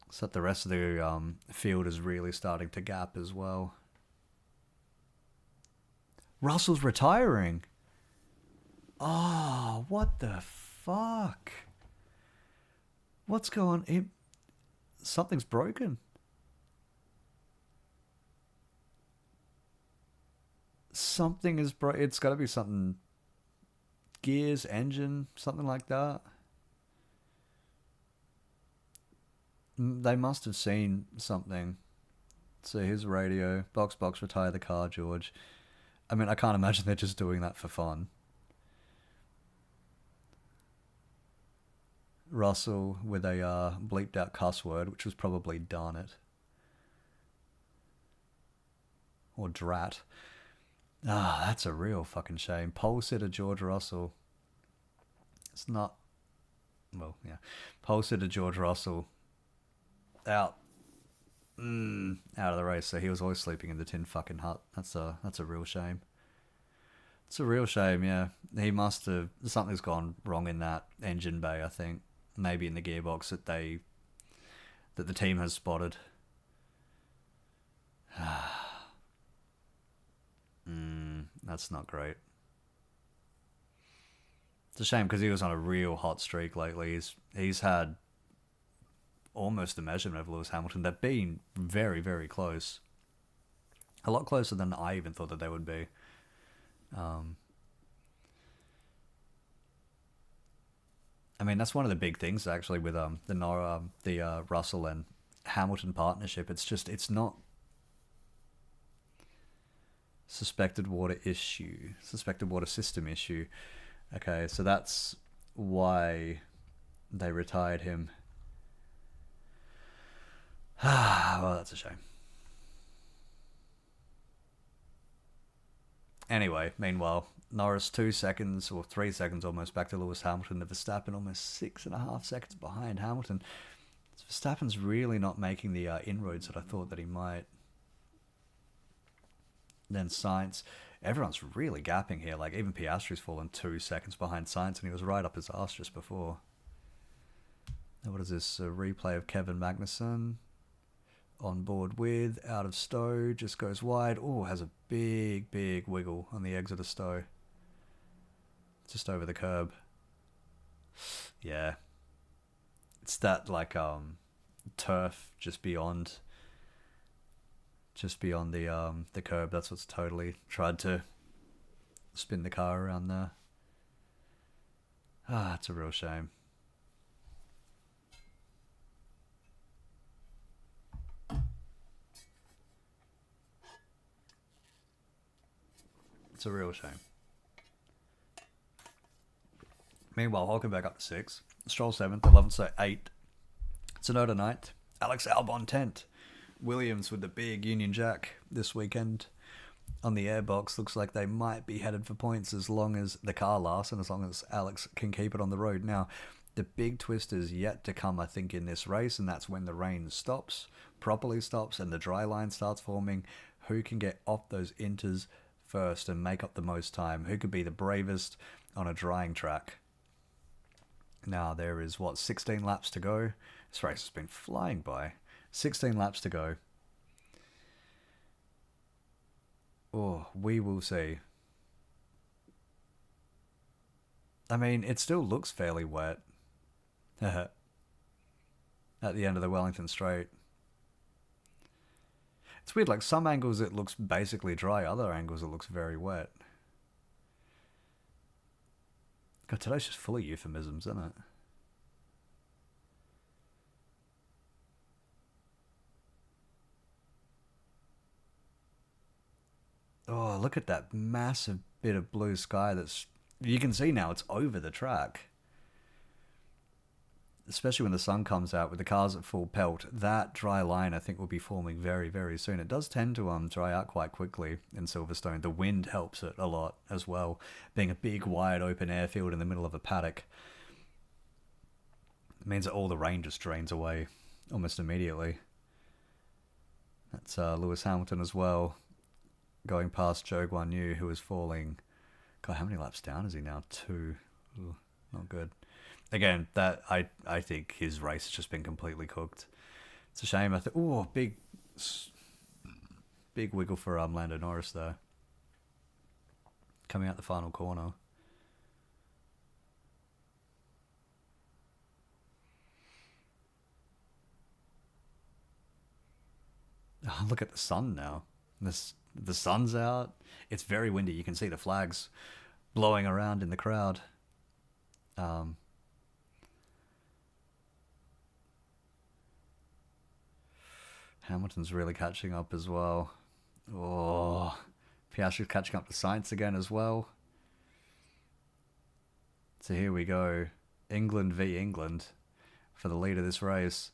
So that the rest of the field is really starting to gap as well. Russell's retiring. Oh, what the fuck? What's going on? Something's broken. Something is broken. It's got to be something. Gears, engine, something like that. They must have seen something. So here's radio. Box, retire the car, George. I mean, I can't imagine they're just doing that for fun. Russell with a bleeped out cuss word, which was probably darn it. Or drat. Ah, that's a real fucking shame. Pole sitter George Russell. It's not... Well, yeah. Pole sitter George Russell. Out. Out of the race. So he was always sleeping in the tin fucking hut. That's a real shame. It's a real shame, yeah. He must have... Something's gone wrong in that engine bay, I think. Maybe in the gearbox that the team has spotted. That's not great. It's a shame because he was on a real hot streak lately. He's had almost the measurement of Lewis Hamilton. They've been very, very close. A lot closer than I even thought that they would be. I mean, that's one of the big things actually with the Russell and Hamilton partnership. It's not suspected water system issue. Okay, so that's why they retired him. Well, that's a shame. Anyway, meanwhile, Norris 2 seconds or 3 seconds almost back to Lewis Hamilton. Verstappen almost 6.5 seconds behind Hamilton. So Verstappen's really not making the inroads that I thought that he might. Then Sainz, everyone's really gapping here. Like even Piastri's fallen 2 seconds behind Sainz, and he was right up his ass just before. Now what is this? A replay of Kevin Magnussen. On board with, out of Stowe, just goes wide. Oh, has a big wiggle on the exit of Stowe. Just over the curb. Yeah. It's that like turf just beyond the curb. That's what's totally tried to spin the car around there. It's a real shame. It's a real shame. Meanwhile, Hulkenberg up to 6. Stroll 7th, 11th, so 8. Tsunoda 9th. Alex Albon 10th. Williams with the big Union Jack this weekend on the airbox. Looks like they might be headed for points as long as the car lasts and as long as Alex can keep it on the road. Now, the big twist is yet to come, I think, in this race, and that's when the rain stops, properly stops, and the dry line starts forming. Who can get off those inters first and make up the most time? Who could be the bravest on a drying track? Now, there is, 16 laps to go. This race has been flying by. 16 laps to go. Oh, we will see. I mean, it still looks fairly wet. At the end of the Wellington Straight. It's weird, like some angles it looks basically dry, other angles it looks very wet. God, today's just full of euphemisms, isn't it? Oh, look at that massive bit of blue sky that's... You can see now it's over the track. Especially when the sun comes out with the cars at full pelt. That dry line, I think, will be forming very, very soon. It does tend to dry out quite quickly in Silverstone. The wind helps it a lot as well. Being a big, wide, open airfield in the middle of a paddock. It means that all the rain just drains away almost immediately. That's Lewis Hamilton as well. Going past Zhou Guanyu, who is falling... God, how many laps down is he now? 2. Ooh, not good. Again, that I think his race has just been completely cooked. It's a shame. Oh, big wiggle for Lando Norris there. Coming out the final corner. Oh, look at the sun now. The sun's out. It's very windy. You can see the flags blowing around in the crowd. Hamilton's really catching up as well. Oh, Piastri's catching up to Sainz again as well. So here we go. England v England for the lead of this race.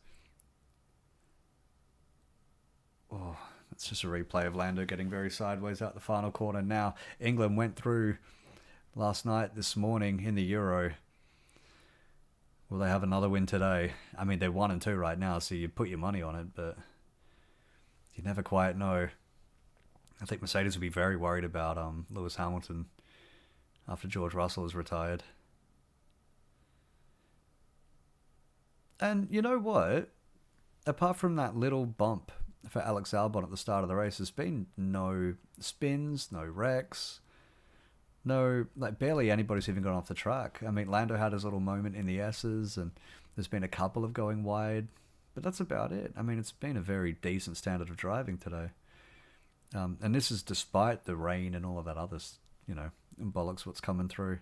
Oh, it's just a replay of Lando getting very sideways out the final corner now. England went through last night, this morning in the Euro. Will they have another win today? I mean, they're 1 and 2 right now, so you put your money on it, but you never quite know. I think Mercedes will be very worried about Lewis Hamilton after George Russell is retired. And you know what? Apart from that little bump for Alex Albon at the start of the race, there's been no spins, no wrecks, barely anybody's even gone off the track. I mean, Lando had his little moment in the S's, and there's been a couple of going wide, but that's about it. I mean, it's been a very decent standard of driving today. And this is despite the rain and all of that other, bollocks what's coming through.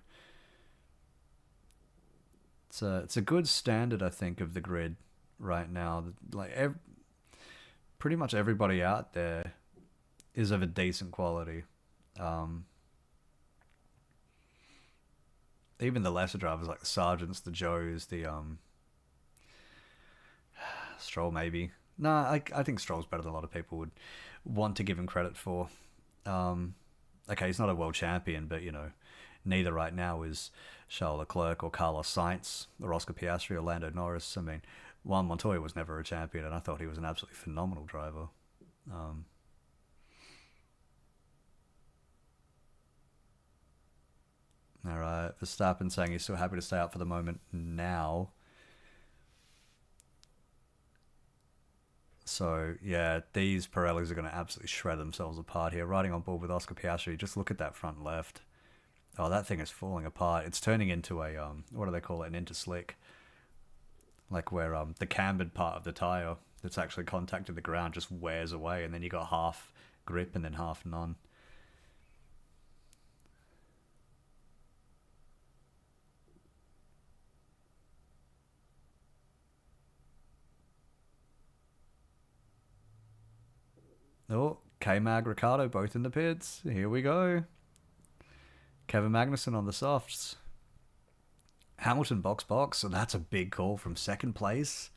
It's a good standard, I think, of the grid right now. Pretty much everybody out there is of a decent quality. Even the lesser drivers like the Sargents, the Joes, the Stroll maybe. Nah, I think Stroll's better than a lot of people would want to give him credit for. Okay, he's not a world champion, but neither right now is Charles Leclerc or Carlos Sainz or Oscar Piastri or Lando Norris. I mean, Juan Montoya was never a champion, and I thought he was an absolutely phenomenal driver. All right, Verstappen saying he's still happy to stay out for the moment now. So, yeah, these Pirellis are going to absolutely shred themselves apart here. Riding on board with Oscar Piastri, just look at that front left. Oh, that thing is falling apart. It's turning into a, what do they call it, an interslick. Like where the cambered part of the tyre that's actually contacted the ground just wears away, and then you got half grip and then half none. Oh, K-Mag, Ricardo, both in the pits. Here we go. Kevin Magnussen on the softs. Hamilton box, so that's a big call from second place.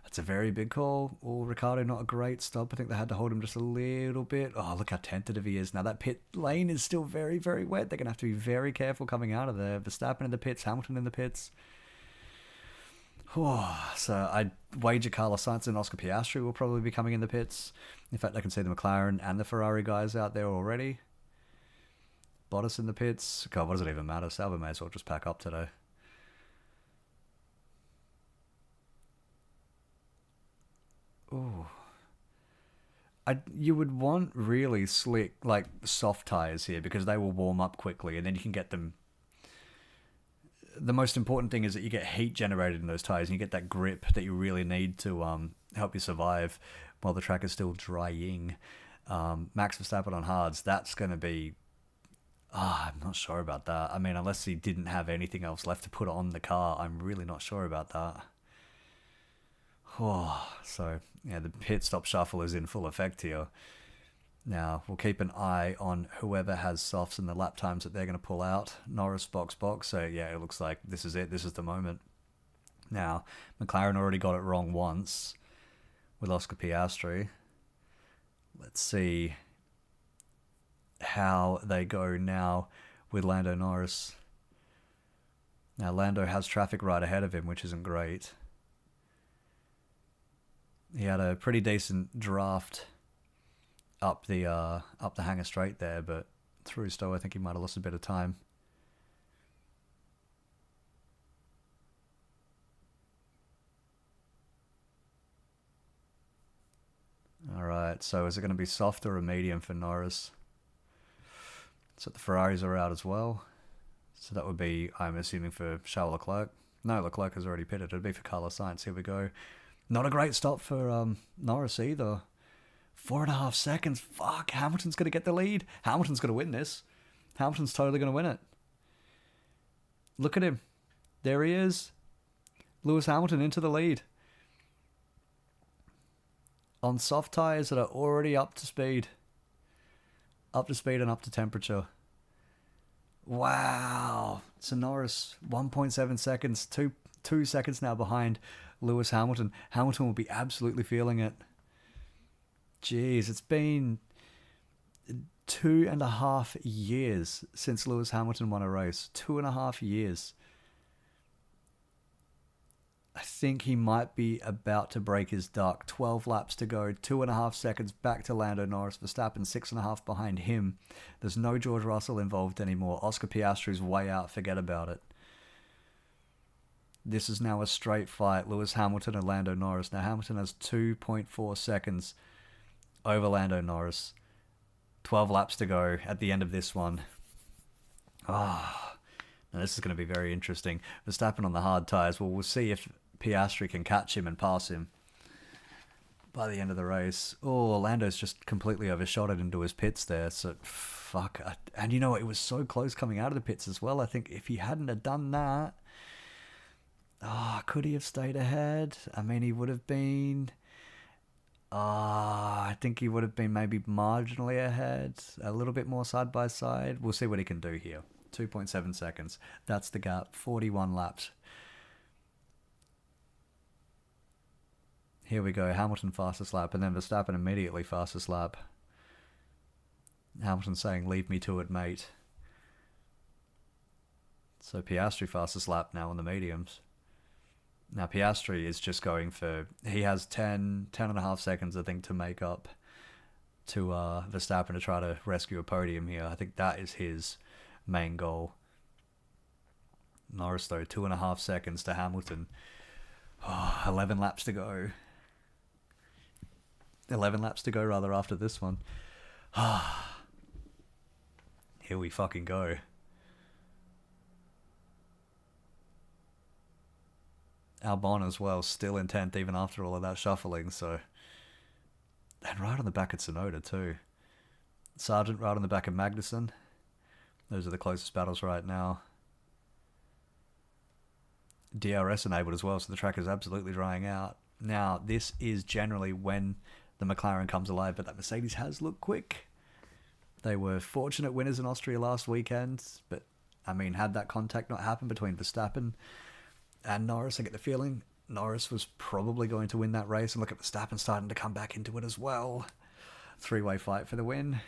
That's a very big call. Oh, Ricciardo, not a great stop. I think they had to hold him just a little bit. Oh, look how tentative he is. Now that pit lane is still very, very wet. They're going to have to be very careful coming out of there. Verstappen in the pits, Hamilton in the pits. Oh, so I'd wager Carlos Sainz and Oscar Piastri will probably be coming in the pits. In fact, I can see the McLaren and the Ferrari guys out there already. Bottas in the pits. God, what does it even matter? Sauber may as well just pack up today. Ooh. You would want really slick, like soft tires here because they will warm up quickly and then you can get them. The most important thing is that you get heat generated in those tires and you get that grip that you really need to help you survive while the track is still drying. Max Verstappen on hards, that's going to be... I'm not sure about that. I mean, unless he didn't have anything else left to put on the car, I'm really not sure about that. Oh, so, yeah, the pit stop shuffle is in full effect here. Now, we'll keep an eye on whoever has softs and the lap times that they're going to pull out. Norris, box. So, yeah, it looks like this is it. This is the moment. Now, McLaren already got it wrong once with Oscar Piastri. Let's see how they go now with Lando Norris. Now, Lando has traffic right ahead of him, which isn't great. He had a pretty decent draft up the hangar straight there, but through Stowe I think he might have lost a bit of time. Alright, so is it going to be soft or a medium for Norris? So the Ferraris are out as well. So that would be, I'm assuming, for Charles Leclerc. No, Leclerc has already pitted. It would be for Carlos Sainz. Here we go. Not a great stop for Norris either. 4.5 seconds. Fuck, Hamilton's going to get the lead. Hamilton's going to win this. Hamilton's totally going to win it. Look at him. There he is. Lewis Hamilton into the lead. On soft tyres that are already up to speed. Up to speed and up to temperature. Wow. So Norris, 1.7 seconds. 2 seconds now behind Lewis Hamilton. Hamilton will be absolutely feeling it. Jeez, it's been 2.5 years since Lewis Hamilton won a race. 2.5 years. I think he might be about to break his duck. 12 laps to go. 2.5 seconds back to Lando Norris. Verstappen 6.5 behind him. There's no George Russell involved anymore. Oscar Piastri's way out. Forget about it. This is now a straight fight. Lewis Hamilton and Lando Norris. Now Hamilton has 2.4 seconds over Lando Norris. 12 laps to go at the end of this one. Now this is going to be very interesting. Verstappen on the hard tyres. Well, we'll see if Piastri can catch him and pass him by the end of the race. Oh, Lando's just completely overshot it into his pits there. So, fuck. And you know, it was so close coming out of the pits as well. I think if he hadn't have done that... could he have stayed ahead? I mean, he would have been... I think he would have been maybe marginally ahead. A little bit more side by side. We'll see what he can do here. 2.7 seconds. That's the gap. 41 laps. Here we go. Hamilton fastest lap. And then Verstappen immediately fastest lap. Hamilton saying, leave me to it, mate. So Piastri fastest lap now on the mediums. Now, Piastri is just going for... He has 10.5 seconds, I think, to make up to Verstappen to try to rescue a podium here. I think that is his main goal. Norris, though, 2.5 seconds to Hamilton. 11 laps to go. 11 laps to go, rather, after this one. Here we fucking go. Albon as well, still in 10th even after all of that shuffling, so... And right on the back of Tsunoda too. Sargent right on the back of Magnussen. Those are the closest battles right now. DRS enabled as well, so the track is absolutely drying out. Now, this is generally when the McLaren comes alive, but that Mercedes has looked quick. They were fortunate winners in Austria last weekend, but I mean, had that contact not happened between Verstappen and Norris, I get the feeling Norris was probably going to win that race. And look at Verstappen starting to come back into it as well. Three-way fight for the win.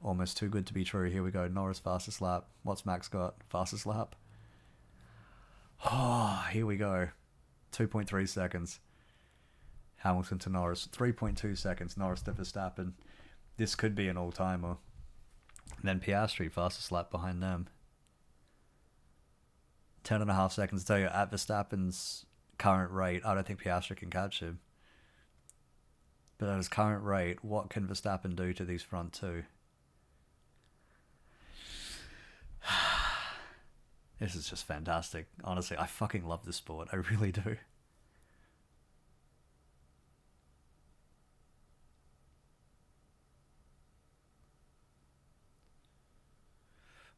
Almost too good to be true. Here we go. Norris fastest lap. What's Max got? Fastest lap. Here we go. 2.3 seconds. Hamilton to Norris. 3.2 seconds. Norris to Verstappen. This could be an all-timer. And then Piastri, fastest lap behind them. 10.5 seconds to tell you, at Verstappen's current rate, I don't think Piastri can catch him. But at his current rate, what can Verstappen do to these front two? This is just fantastic. Honestly, I fucking love this sport. I really do.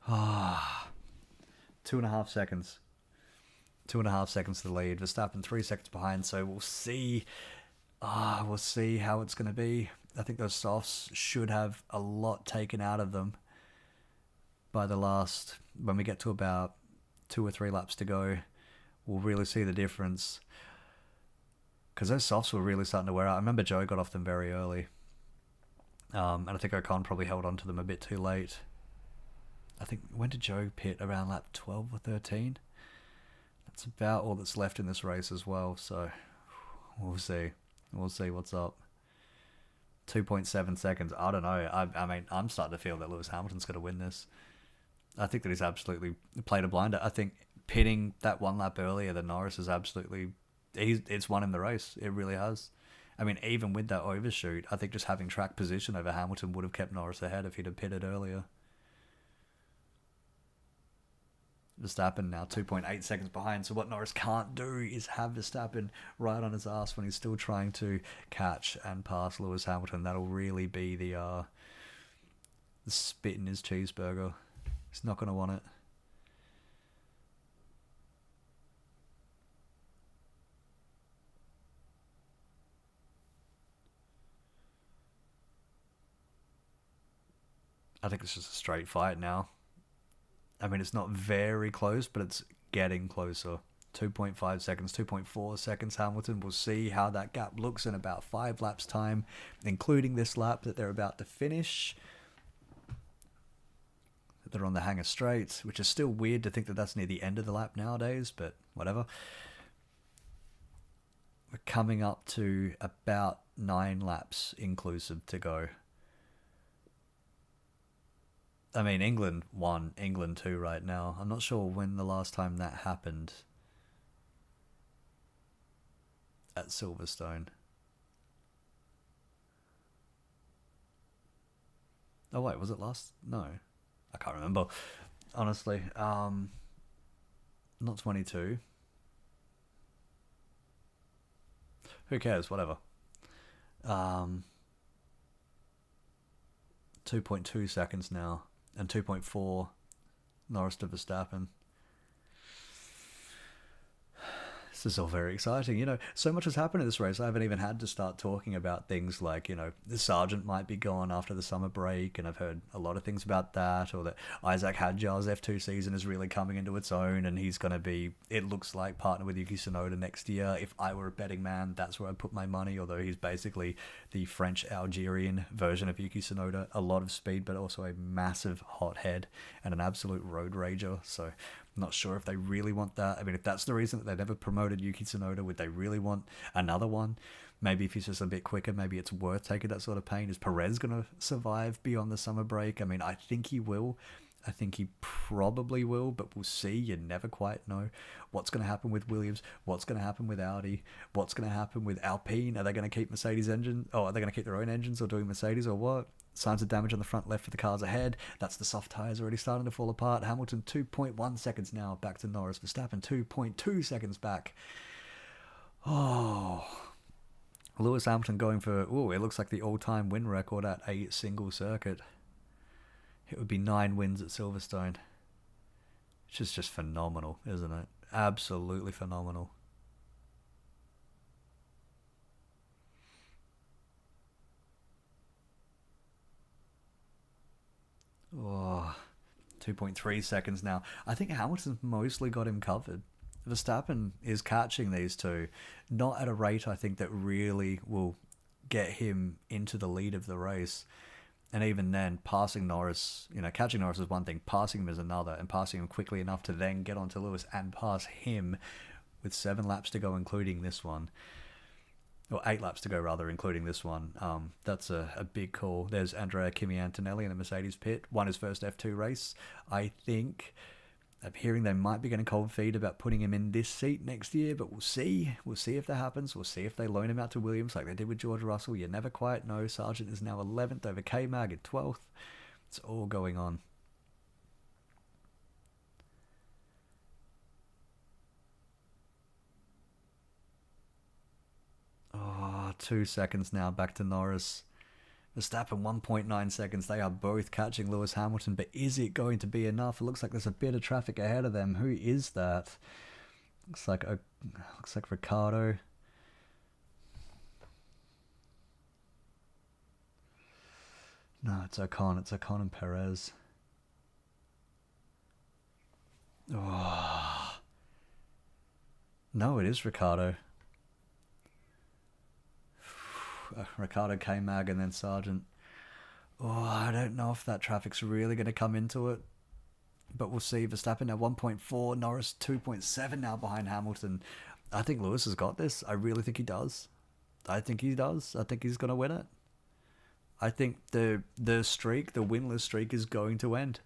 Ah, 2.5 seconds. 2.5 seconds to the lead. Verstappen 3 seconds behind. So we'll see. We'll see how it's going to be. I think those softs should have a lot taken out of them by the last. When we get to about 2 or 3 laps to go, we'll really see the difference. Because those softs were really starting to wear out. I remember Joe got off them very early. And I think Ocon probably held on to them a bit too late. I think, when did Joe pit? Around lap 12 or 13? That's about all that's left in this race as well. So, we'll see. We'll see what's up. 2.7 seconds. I don't know. I mean, I'm starting to feel that Lewis Hamilton's going to win this. I think that he's absolutely played a blinder. I think pitting that 1 lap earlier than Norris is absolutely... It's won him the race. It really has. I mean, even with that overshoot, I think just having track position over Hamilton would have kept Norris ahead if he'd have pitted earlier. Verstappen now 2.8 seconds behind. So what Norris can't do is have Verstappen right on his ass when he's still trying to catch and pass Lewis Hamilton. That'll really be the spit in his cheeseburger. He's not going to want it. I think it's just a straight fight now. I mean, it's not very close, but it's getting closer. 2.5 seconds, 2.4 seconds Hamilton. We'll see how that gap looks in about 5 laps time, including this lap that they're about to finish. They're on the Hangar Straight, which is still weird to think that that's near the end of the lap nowadays, but whatever. We're coming up to about 9 laps inclusive to go. I mean, England 1, England 2 right now. I'm not sure when the last time that happened at Silverstone. Oh wait, was it last? No, I can't remember. Honestly, not 22. Who cares? Whatever. 2.2 seconds now. And 2.4 Norris to Verstappen. This is all very exciting. You know, so much has happened in this race. I haven't even had to start talking about things like, you know, the Sargent might be gone after the summer break, and I've heard a lot of things about that, or that Isaac Hadjar's F2 season is really coming into its own, and he's going to be, it looks like, partner with Yuki Tsunoda next year. If I were a betting man, that's where I'd put my money, although he's basically the French-Algerian version of Yuki Tsunoda. A lot of speed, but also a massive hot head and an absolute road rager, so... Not sure if they really want that. I mean, if that's the reason that they never promoted Yuki Tsunoda, would they really want another one? Maybe if he's just a bit quicker, maybe it's worth taking that sort of pain. Is Perez going to survive beyond the summer break? I mean, I think he will. I think he probably will, but we'll see. You never quite know what's going to happen with Williams, what's going to happen with Audi, what's going to happen with Alpine. Are they going to keep Mercedes engine? Oh, are they going to keep their own engines or doing Mercedes or what? Signs of damage on the front left for the cars ahead. That's the soft tyres already starting to fall apart. Hamilton 2.1 seconds now back to Norris. Verstappen 2.2 seconds back. Oh, Lewis Hamilton going for, it looks like the all-time win record at a single circuit. It would be 9 wins at Silverstone. Which is just phenomenal, isn't it? Absolutely phenomenal. Oh, 2.3 seconds now. I think Hamilton's mostly got him covered. Verstappen is catching these two, not at a rate I think that really will get him into the lead of the race. And even then, passing Norris, catching Norris is one thing, passing him is another, and passing him quickly enough to then get onto Lewis and pass him with 7 laps to go, including this one. Or 8 laps to go, rather, including this one. That's a big call. There's Andrea Kimi Antonelli in the Mercedes pit. Won his first F2 race. I'm hearing they might be getting cold feet about putting him in this seat next year, but we'll see. We'll see if that happens. We'll see if they loan him out to Williams like they did with George Russell. You never quite know. Sargent is now 11th over K-Mag at 12th. It's all going on. Oh, 2 seconds now back to Norris. Verstappen 1.9 seconds. They are both catching Lewis Hamilton, but is it going to be enough? It looks like there's a bit of traffic ahead of them. Who is that? Looks like Ricardo. No, it's Ocon. It's Ocon and Perez. Oh. No, it is Ricardo. Ricardo, K-Mag, and then Sargent. Oh, I don't know if that traffic's really going to come into it. But we'll see. Verstappen at 1.4, Norris 2.7 now behind Hamilton. I think Lewis has got this. I really think he does. I think he does. I think he's going to win it. I think the streak, the winless streak, is going to end.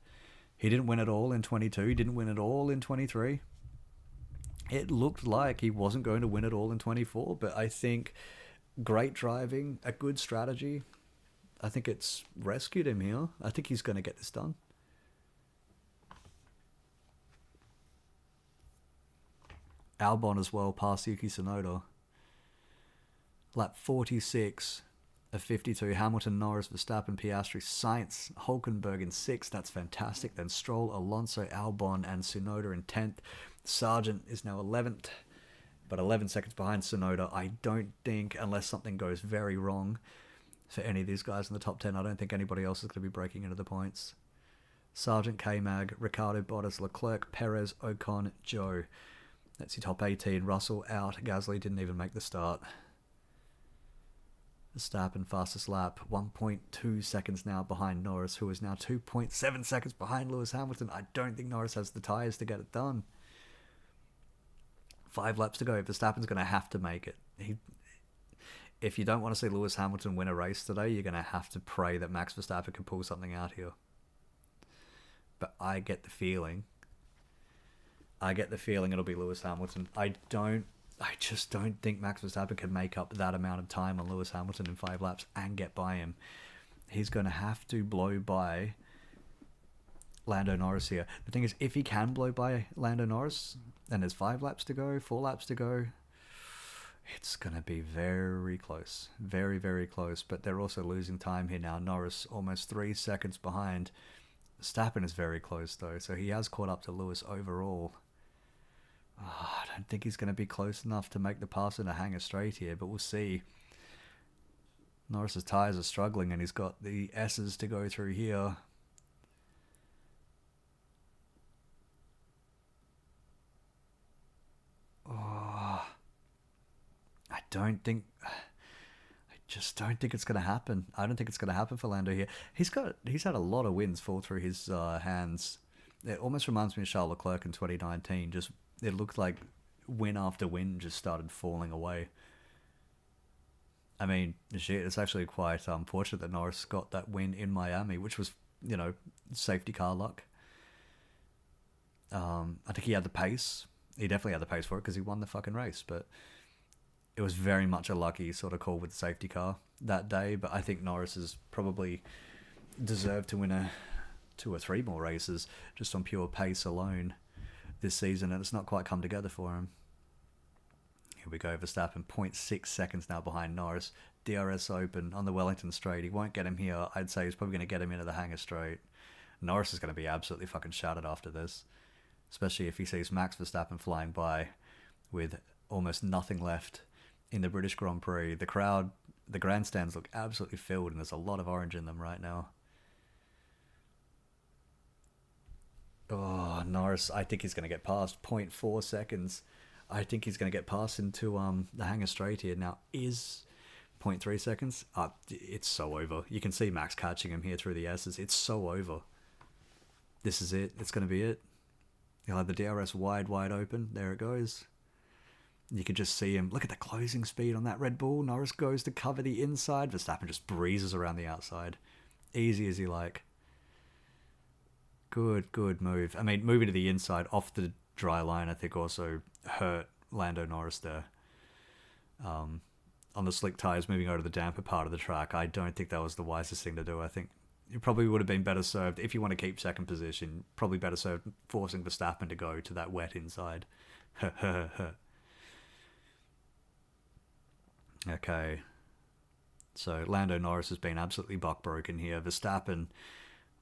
He didn't win it all in 22. He didn't win it all in 23. It looked like he wasn't going to win it all in 24, but I think great driving, a good strategy, I think it's rescued him here. I think he's going to get this done. Albon as well, past Yuki Tsunoda. Lap 46 of 52. Hamilton, Norris, Verstappen, Piastri, Sainz, Hulkenberg in 6th. That's fantastic. Then Stroll, Alonso, Albon, and Tsunoda in 10th. Sargent is now 11th, but 11 seconds behind Tsunoda. I don't think, unless something goes very wrong for any of these guys in the top 10, I don't think anybody else is going to be breaking into the points. Sargent, K-Mag, Ricardo, Bottas, Leclerc, Perez, Ocon, Joe. That's your top 18. Russell out. Gasly didn't even make the start. Verstappen fastest lap, 1.2 seconds now behind Norris, who is now 2.7 seconds behind Lewis Hamilton. I don't think Norris has the tyres to get it done. 5 laps to go. Verstappen's going to have to make it. If you don't want to see Lewis Hamilton win a race today, you're going to have to pray that Max Verstappen can pull something out here. But I get the feeling it'll be Lewis Hamilton. I just don't think Max Verstappen can make up that amount of time on Lewis Hamilton in 5 laps and get by him. He's going to have to blow by Lando Norris here. The thing is, if he can blow by Lando Norris, and there's 5 laps to go, 4 laps to go, it's going to be very close. Very, very close. But they're also losing time here now. Norris almost 3 seconds behind. Verstappen is very close, though, so he has caught up to Lewis overall. Oh, I don't think he's going to be close enough to make the pass in a hanger straight here, but we'll see. Norris's tyres are struggling, and he's got the S's to go through here. Oh, I just don't think it's going to happen. I don't think it's going to happen for Lando here. He's had a lot of wins fall through his hands. It almost reminds me of Charles Leclerc in 2019. It looked like win after win just started falling away. I mean, shit, it's actually quite fortunate that Norris got that win in Miami, which was, safety car luck. I think he had the pace. He definitely had the pace for it because he won the fucking race, but it was very much a lucky sort of call with the safety car that day. But I think Norris has probably deserved to win 2 or 3 more races just on pure pace alone this season, and it's not quite come together for him. Here we go, Verstappen, 0.6 seconds now behind Norris. DRS open on the Wellington straight. He won't get him here. I'd say he's probably going to get him into the hangar straight. Norris is going to be absolutely fucking shattered after this, especially if he sees Max Verstappen flying by with almost nothing left in the British Grand Prix. The crowd, the grandstands look absolutely filled, and there's a lot of orange in them right now. Oh, Norris, I think he's going to get past. Zero point 0.4 seconds. I think he's going to get past into the hanger straight here. Now, is zero point 0.3 seconds? It's so over. You can see Max catching him here through the S's. It's so over. This is it. It's going to be it. He'll have the DRS wide open. There it goes. You can just see him. Look at the closing speed on that Red Bull. Norris goes to cover the inside. Verstappen just breezes around the outside. Easy as he like. Good move. I mean, moving to the inside off the dry line, I think also hurt Lando Norris there. On the slick tyres, moving over to the damper part of the track, I don't think that was the wisest thing to do. I think you probably would have been better served, if you want to keep second position, probably better served forcing Verstappen to go to that wet inside. Okay. So Lando Norris has been absolutely buck broken here. Verstappen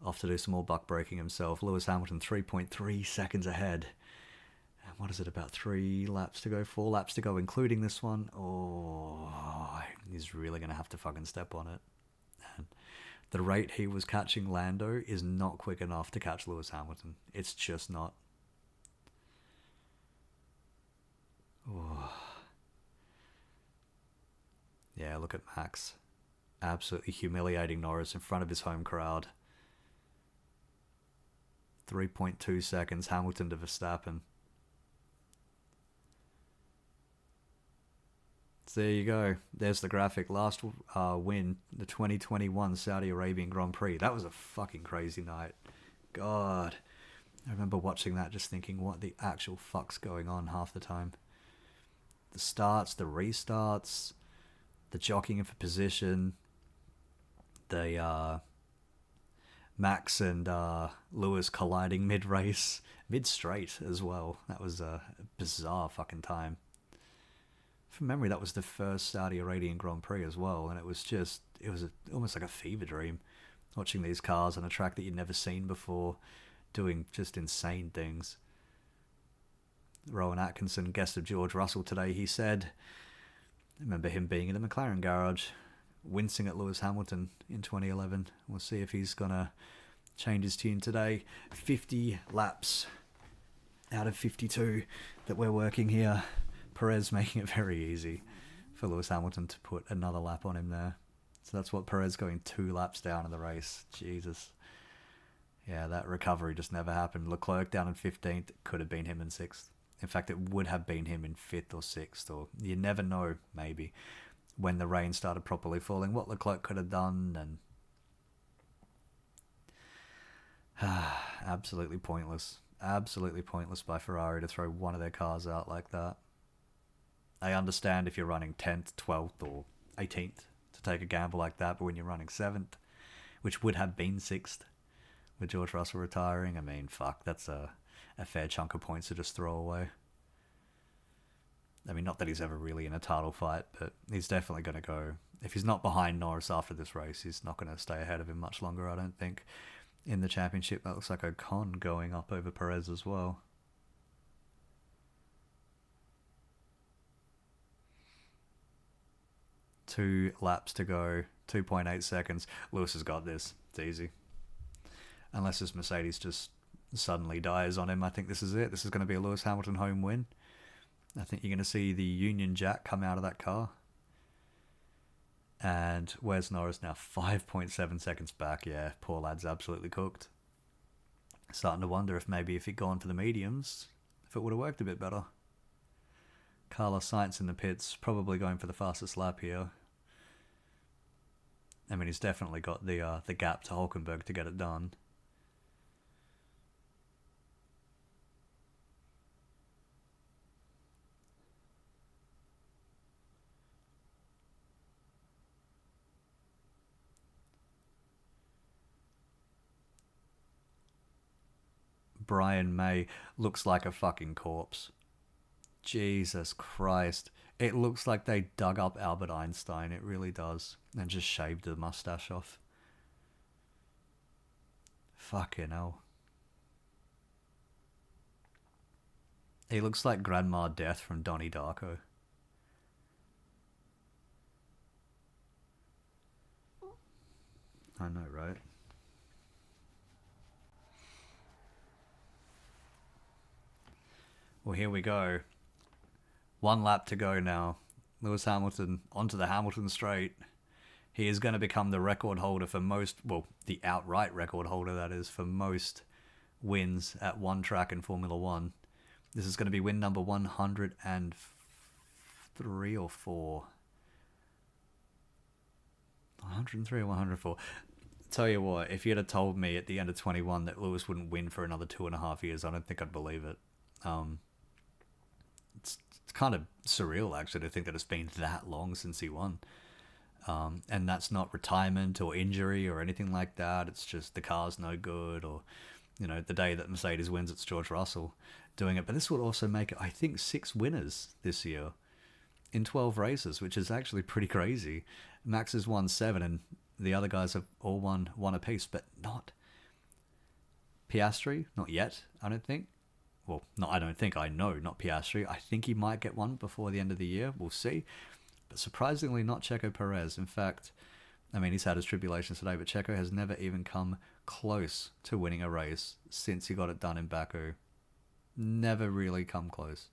off to do some more buck breaking himself. Lewis Hamilton 3.3 seconds ahead. And what is it, about 3 laps to go, 4 laps to go, including this one? Oh, he's really going to have to fucking step on it. And the rate he was catching Lando is not quick enough to catch Lewis Hamilton. It's just not. Oh. Yeah, look at Max. Absolutely humiliating Norris in front of his home crowd. 3.2 seconds, Hamilton to Verstappen. So there you go. There's the graphic. Last win, the 2021 Saudi Arabian Grand Prix. That was a fucking crazy night. God. I remember watching that just thinking, what the actual fuck's going on half the time? The starts, the restarts, the jockeying for position, the Max and Lewis colliding mid-race, mid-straight as well. That was a bizarre fucking time. From memory, that was the first Saudi Arabian Grand Prix as well, and it was almost like a fever dream, watching these cars on a track that you'd never seen before, doing just insane things. Rowan Atkinson, guest of George Russell today, he said, I remember him being in the McLaren garage, wincing at Lewis Hamilton in 2011. We'll see if he's going to change his tune today. 50 laps out of 52 that we're working here. Perez making it very easy for Lewis Hamilton to put another lap on him there. So that's what Perez going 2 laps down in the race. Jesus. Yeah, that recovery just never happened. Leclerc down in 15th. Could have been him in 6th. In fact, it would have been him in 5th or 6th. Or you never know, maybe, when the rain started properly falling, what Leclerc could have done. And absolutely pointless. Absolutely pointless by Ferrari to throw one of their cars out like that. I understand if you're running 10th, 12th, or 18th to take a gamble like that, but when you're running 7th, which would have been 6th, with George Russell retiring, I mean, fuck, that's a fair chunk of points to just throw away. I mean, not that he's ever really in a title fight, but he's definitely going to go. If he's not behind Norris after this race, he's not going to stay ahead of him much longer, I don't think. In the championship, that looks like Ocon going up over Perez as well. Two laps to go, 2.8 seconds. Lewis has got this. It's easy. Unless this Mercedes just suddenly dies on him, I think this is it. This is going to be a Lewis Hamilton home win. I think you're going to see the Union Jack come out of that car. And where's Norris now? 5.7 seconds back. Yeah, poor lad's absolutely cooked. Starting to wonder if maybe if he'd gone for the mediums, if it would have worked a bit better. Carlos Sainz in the pits, probably going for the fastest lap here. I mean, he's definitely got the gap to Hulkenberg to get it done. Brian May looks like a fucking corpse. Jesus Christ. It looks like they dug up Albert Einstein. It really does. And just shaved the mustache off. Fucking hell. He looks like Grandma Death from Donnie Darko. I know, right? Well, here we go. 1 lap to go now. Lewis Hamilton onto the Hamilton Straight. He is going to become the record holder for most, well, the outright record holder, that is, for most wins at one track in Formula One. This is going to be win number 103 or 4. 103 or 104. Tell you what, if you'd have told me at the end of 21 that Lewis wouldn't win for another 2.5 years, I don't think I'd believe it. It's kind of surreal, actually, to think that it's been that long since he won. And that's not retirement or injury or anything like that. It's just the car's no good, or, you know, the day that Mercedes wins, it's George Russell doing it. But this would also make it, I think, 6 winners this year in 12 races, which is actually pretty crazy. Max has won 7, and the other guys have all won 1 apiece, but not Piastri, not yet, I don't think. Well, not I don't think, I know, not Piastri. I think he might get one before the end of the year. We'll see. But surprisingly, not Checo Perez. In fact, I mean, he's had his tribulations today, but Checo has never even come close to winning a race since he got it done in Baku. Never really come close.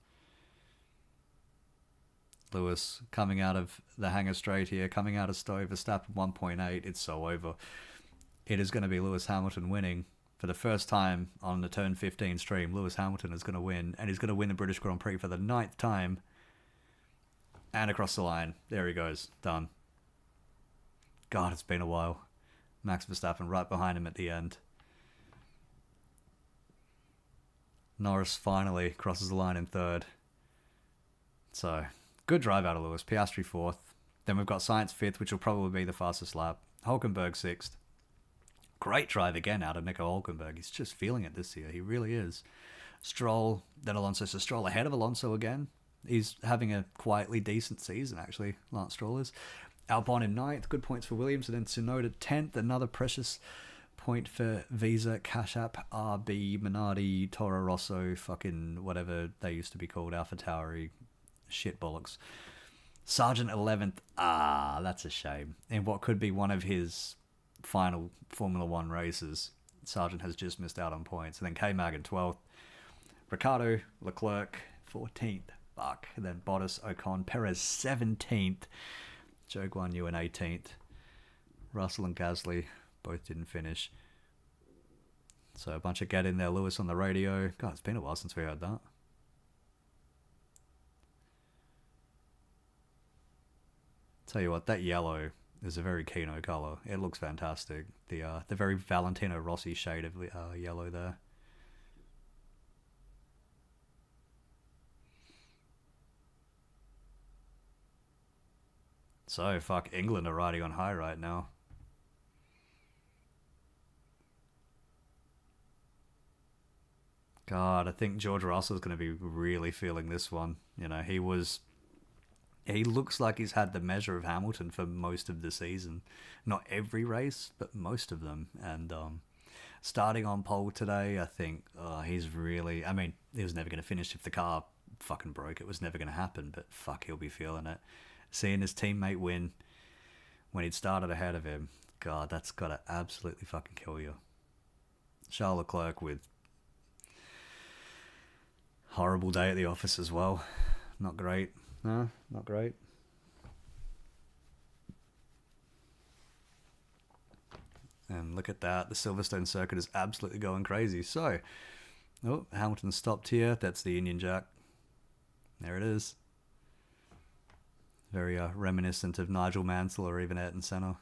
Lewis coming out of the hangar straight here, coming out of Stowe, Verstappen 1.8. It's so over. It is going to be Lewis Hamilton winning. For the first time on the Turn 15 stream, Lewis Hamilton is going to win, and he's going to win the British Grand Prix for the 9th time. And across the line. There he goes. Done. God, it's been a while. Max Verstappen right behind him at the end. Norris finally crosses the line in 3rd. So, good drive out of Lewis. Piastri 4th. Then we've got Sainz 5th, which will probably be the fastest lap. Hulkenberg 6th. Great drive again out of Nico Hulkenberg. He's just feeling it this year. He really is. Stroll, then Alonso. So Stroll ahead of Alonso again. He's having a quietly decent season, actually, Lance Stroll is. Albon in 9th. Good points for Williams. And then Tsunoda 10th. Another precious point for Visa, Cash App, RB, Minardi, Toro Rosso, fucking whatever they used to be called, AlphaTauri, shit bollocks. Sargent 11th. That's a shame. In what could be one of his final Formula One races, Sargent has just missed out on points. And then K-Mag in 12th. Ricciardo, Leclerc 14th. Fuck. And then Bottas, Ocon, Perez 17th. Zhou Guan Yu in 18th. Russell and Gasly both didn't finish. So a bunch of get in there. Lewis on the radio. God, it's been a while since we heard that. Tell you what, that yellow is a very Kino colour. It looks fantastic. The very Valentino Rossi shade of yellow there. So, fuck, England are riding on high right now. God, I think George Russell's going to be really feeling this one. You know, he looks like he's had the measure of Hamilton for most of the season. Not every race, but most of them. And starting on pole today, I think he's really... I mean, he was never going to finish if the car fucking broke. It was never going to happen, but fuck, he'll be feeling it. Seeing his teammate win when he'd started ahead of him, God, that's got to absolutely fucking kill you. Charles Leclerc with horrible day at the office as well. Not great. No, not great. And look at that. The Silverstone circuit is absolutely going crazy. So, Hamilton stopped here. That's the Union Jack. There it is. Very reminiscent of Nigel Mansell or even Ayrton Senna.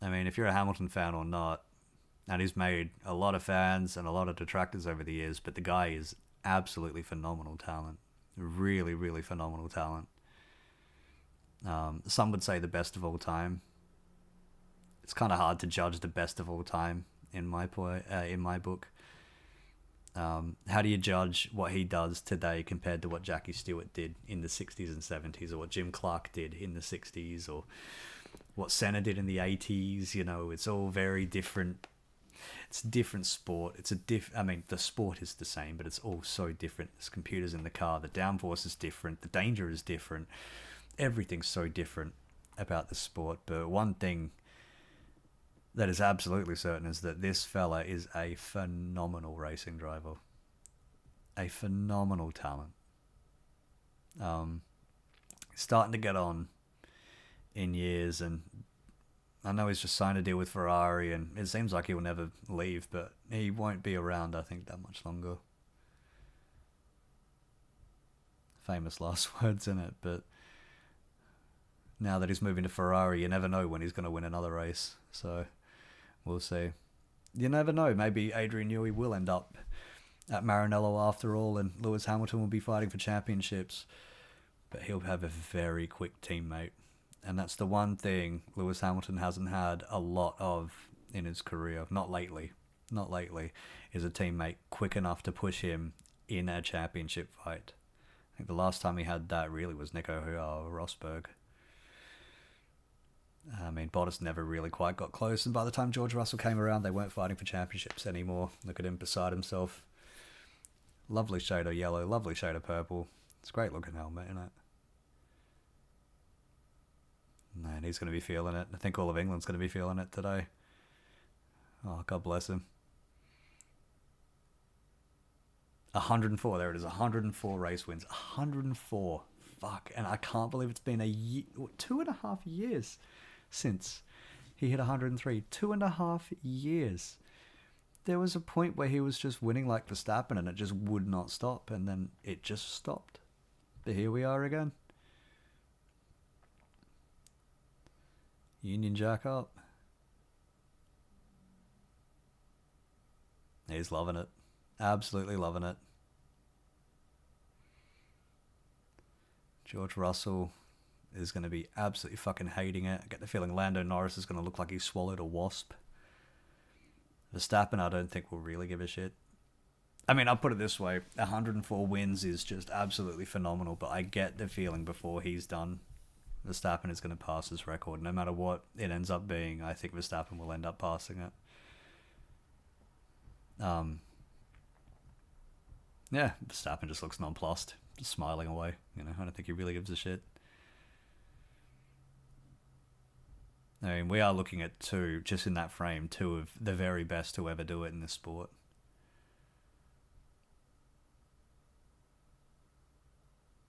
I mean, if you're a Hamilton fan or not, and he's made a lot of fans and a lot of detractors over the years, but the guy is absolutely phenomenal talent. Really, really phenomenal talent. Some would say the best of all time. It's kind of hard to judge the best of all time in my book. How do you judge what he does today compared to what Jackie Stewart did in the 60s and 70s, or what Jim Clark did in the 60s, or what Senna did in the 80s? You know, it's all very different. It's a different sport. I mean, the sport is the same, but it's all so different. There's computers in the car. The downforce is different. The danger is different. Everything's so different about the sport. But one thing that is absolutely certain is that this fella is a phenomenal racing driver, a phenomenal talent. Um, Starting to get on in years, and I know he's just signed a deal with Ferrari, and it seems like he'll never leave, but he won't be around, I think, that much longer. Famous last words in it, but now that he's moving to Ferrari, you never know when he's going to win another race. So we'll see. You never know. Maybe Adrian Newey will end up at Maranello after all, and Lewis Hamilton will be fighting for championships. But he'll have a very quick teammate. And that's the one thing Lewis Hamilton hasn't had a lot of in his career. Not lately. Not lately. Is a teammate quick enough to push him in a championship fight. I think the last time he had that really was Nico Rosberg. I mean, Bottas never really quite got close, and by the time George Russell came around, they weren't fighting for championships anymore. Look at him beside himself. Lovely shade of yellow, lovely shade of purple. It's a great looking helmet, isn't it? Man, he's going to be feeling it. I think all of England's going to be feeling it today. Oh, God bless him. 104, there it is, 104 race wins. 104. Fuck, and I can't believe it's been 2.5 years since he hit 103. 2.5 years. There was a point where he was just winning like Verstappen and it just would not stop, and then it just stopped. But here we are again. Union Jack up. He's loving it. Absolutely loving it. George Russell is going to be absolutely fucking hating it. I get the feeling Lando Norris is going to look like he swallowed a wasp. Verstappen, I don't think will really give a shit. I mean, I'll put it this way. 104 wins is just absolutely phenomenal, but I get the feeling before he's done, Verstappen is going to pass his record. No matter what it ends up being, I think Verstappen will end up passing it. Yeah, Verstappen just looks nonplussed, just smiling away. I don't think he really gives a shit. I mean, we are looking at two, just in that frame, two of the very best to ever do it in this sport.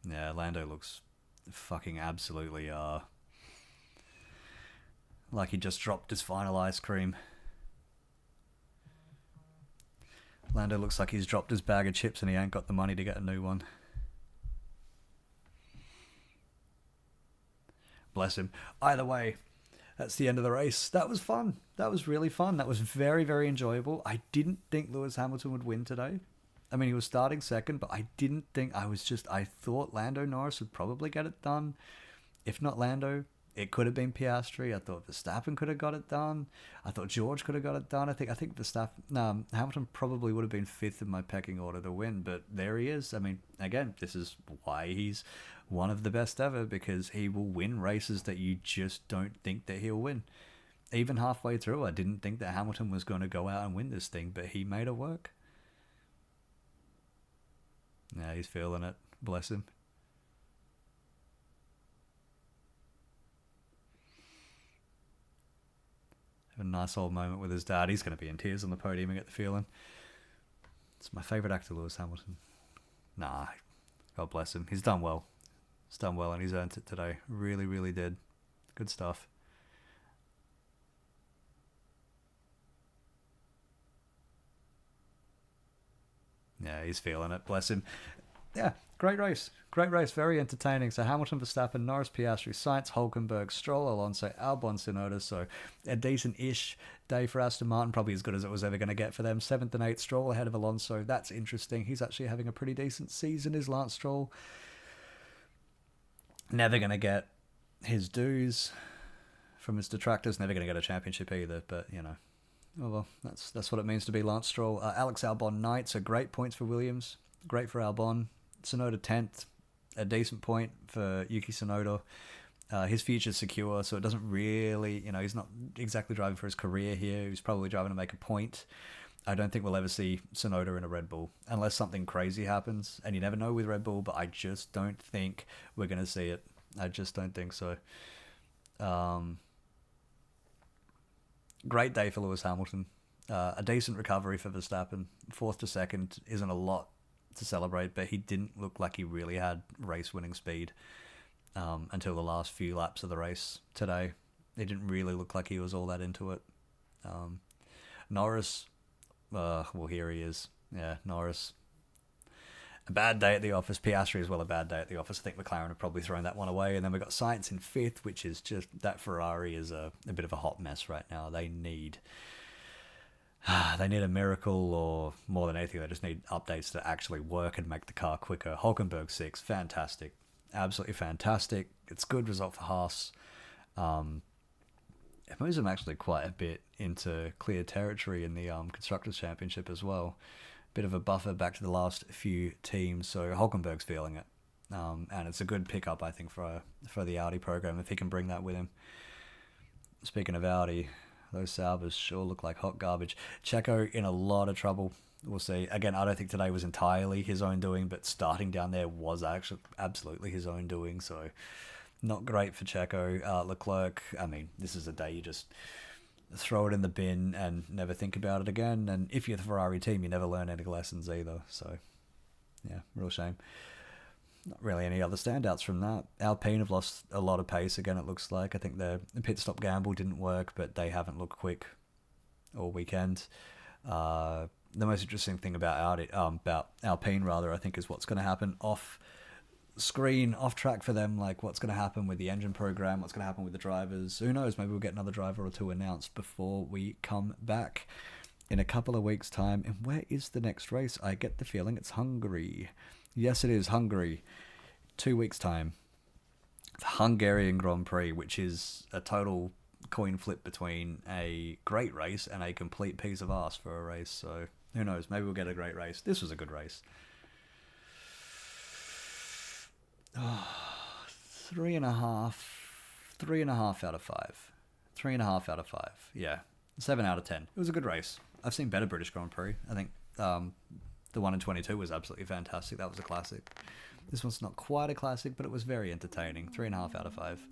Yeah, Lando looks fucking absolutely, like he just dropped his final ice cream. Lando looks like he's dropped his bag of chips and he ain't got the money to get a new one. Bless him. Either way, that's the end of the race. That was fun. That was really fun. That was very, very enjoyable. I didn't think Lewis Hamilton would win today. I mean, he was starting second, but I didn't think, I thought Lando Norris would probably get it done. If not Lando, it could have been Piastri. I thought Verstappen could have got it done. I thought George could have got it done. I think Hamilton probably would have been fifth in my pecking order to win, but there he is. I mean, again, this is why he's one of the best ever, because he will win races that you just don't think that he'll win. Even halfway through, I didn't think that Hamilton was going to go out and win this thing, but he made it work. Yeah, he's feeling it. Bless him. Have a nice old moment with his dad. He's going to be in tears on the podium, I get the feeling. It's my favourite actor, Lewis Hamilton. Nah, God bless him. He's done well. He's done well and he's earned it today. Really, really did. Good stuff. Yeah, he's feeling it. Bless him. Yeah, great race. Great race. Very entertaining. So Hamilton, Verstappen, Norris, Piastri, Sainz, Hulkenberg, Stroll, Alonso, Albon, Tsunoda. So a decent-ish day for Aston Martin. Probably as good as it was ever going to get for them. 7th and 8th, Stroll ahead of Alonso. That's interesting. He's actually having a pretty decent season, is Lance Stroll. Never going to get his dues from his detractors. Never going to get a championship either, but, oh well, that's what it means to be Lance Stroll. Alex Albon 9th, so great points for Williams. Great for Albon. Tsunoda 10th, a decent point for Yuki Tsunoda. His future's secure, so it doesn't really, he's not exactly driving for his career here. He's probably driving to make a point. I don't think we'll ever see Tsunoda in a Red Bull, unless something crazy happens, and you never know with Red Bull, but I just don't think we're going to see it. I just don't think so. Great day for Lewis Hamilton. A decent recovery for Verstappen. Fourth to second isn't a lot to celebrate, but he didn't look like he really had race-winning speed until the last few laps of the race today. It didn't really look like he was all that into it. Norris, well, here he is. Yeah, Norris. A bad day at the office. Piastri as well, a bad day at the office. I think McLaren have probably thrown that one away. And then we've got Sainz in fifth, which is just, that Ferrari is a bit of a hot mess right now. They need a miracle, or more than anything, they just need updates to actually work and make the car quicker. Hulkenberg 6, fantastic. Absolutely fantastic. It's a good result for Haas. It moves them actually quite a bit into clear territory in the Constructors' Championship as well. Bit of a buffer back to the last few teams, so Hulkenberg's feeling it. And it's a good pickup, I think, for the Audi program, if he can bring that with him. Speaking of Audi, those Saubers sure look like hot garbage. Checo in a lot of trouble. We'll see. Again, I don't think today was entirely his own doing, but starting down there was actually absolutely his own doing, so not great for Checo. Leclerc, I mean, this is a day you just throw it in the bin and never think about it again. And if you're the Ferrari team, you never learn any lessons either. So, yeah, real shame. Not really any other standouts from that. Alpine have lost a lot of pace again, it looks like. I think their pit stop gamble didn't work, but they haven't looked quick all weekend. The most interesting thing about Alpine, rather, I think, is what's going to happen off screen, off track for them. Like, what's going to happen with the engine program, what's going to happen with the drivers. Who knows, maybe we'll get another driver or two announced before we come back in a couple of weeks' time. And where is the next race? I get the feeling it's Hungary. Yes, it is Hungary. 2 weeks' time. The Hungarian Grand Prix, which is a total coin flip between a great race and a complete piece of arse for a race. So who knows? Maybe we'll get a great race. This was a good race. 3.5. 3.5 out of 5. 3.5 out of 5. Yeah. 7 out of 10. It was a good race. I've seen better British Grand Prix. I think the one in 22 was absolutely fantastic. That was a classic. This one's not quite a classic, but it was very entertaining. 3.5 out of 5.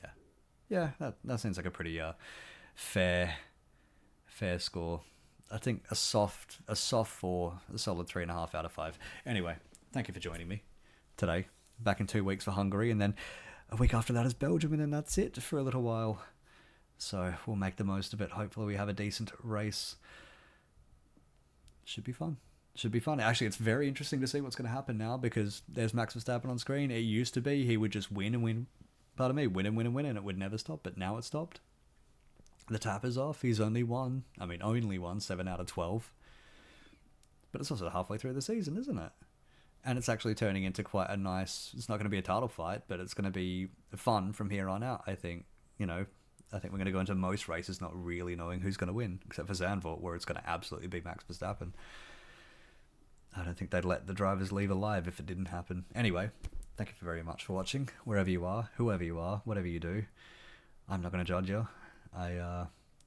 Yeah. Yeah, that seems like a pretty fair score. I think a soft 4, a solid 3.5 out of 5. Anyway, thank you for joining me today. Back in 2 weeks for Hungary, and then a week after that is Belgium, and then that's it for a little while. So we'll make the most of it. Hopefully we have a decent race. Should be fun. Actually, it's very interesting to see what's going to happen now, because there's Max Verstappen on screen. It used to be he would just win and win, and and it would never stop, but now it stopped. The tap is off. He's only won 7 out of 12. But it's also halfway through the season, isn't it? And it's actually turning into quite a nice... It's not going to be a title fight, but it's going to be fun from here on out, I think. I think we're going to go into most races not really knowing who's going to win, except for Zandvoort, where it's going to absolutely be Max Verstappen. I don't think they'd let the drivers leave alive if it didn't happen. Anyway, thank you very much for watching, wherever you are, whoever you are, whatever you do. I'm not going to judge you.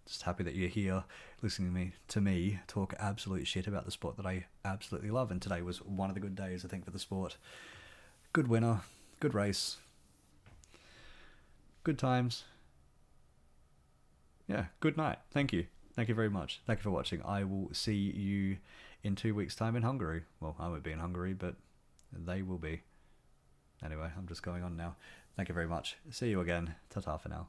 Just happy that you're here listening to me talk absolute shit about the sport that I absolutely love. And today was one of the good days, I think, for the sport. Good winner, good race, good times. Yeah, good night. Thank you. Thank you very much. Thank you for watching. I will see you in 2 weeks' time in Hungary. Well, I won't be in Hungary, but they will be. Anyway, I'm just going on now. Thank you very much. See you again. Ta-ta for now.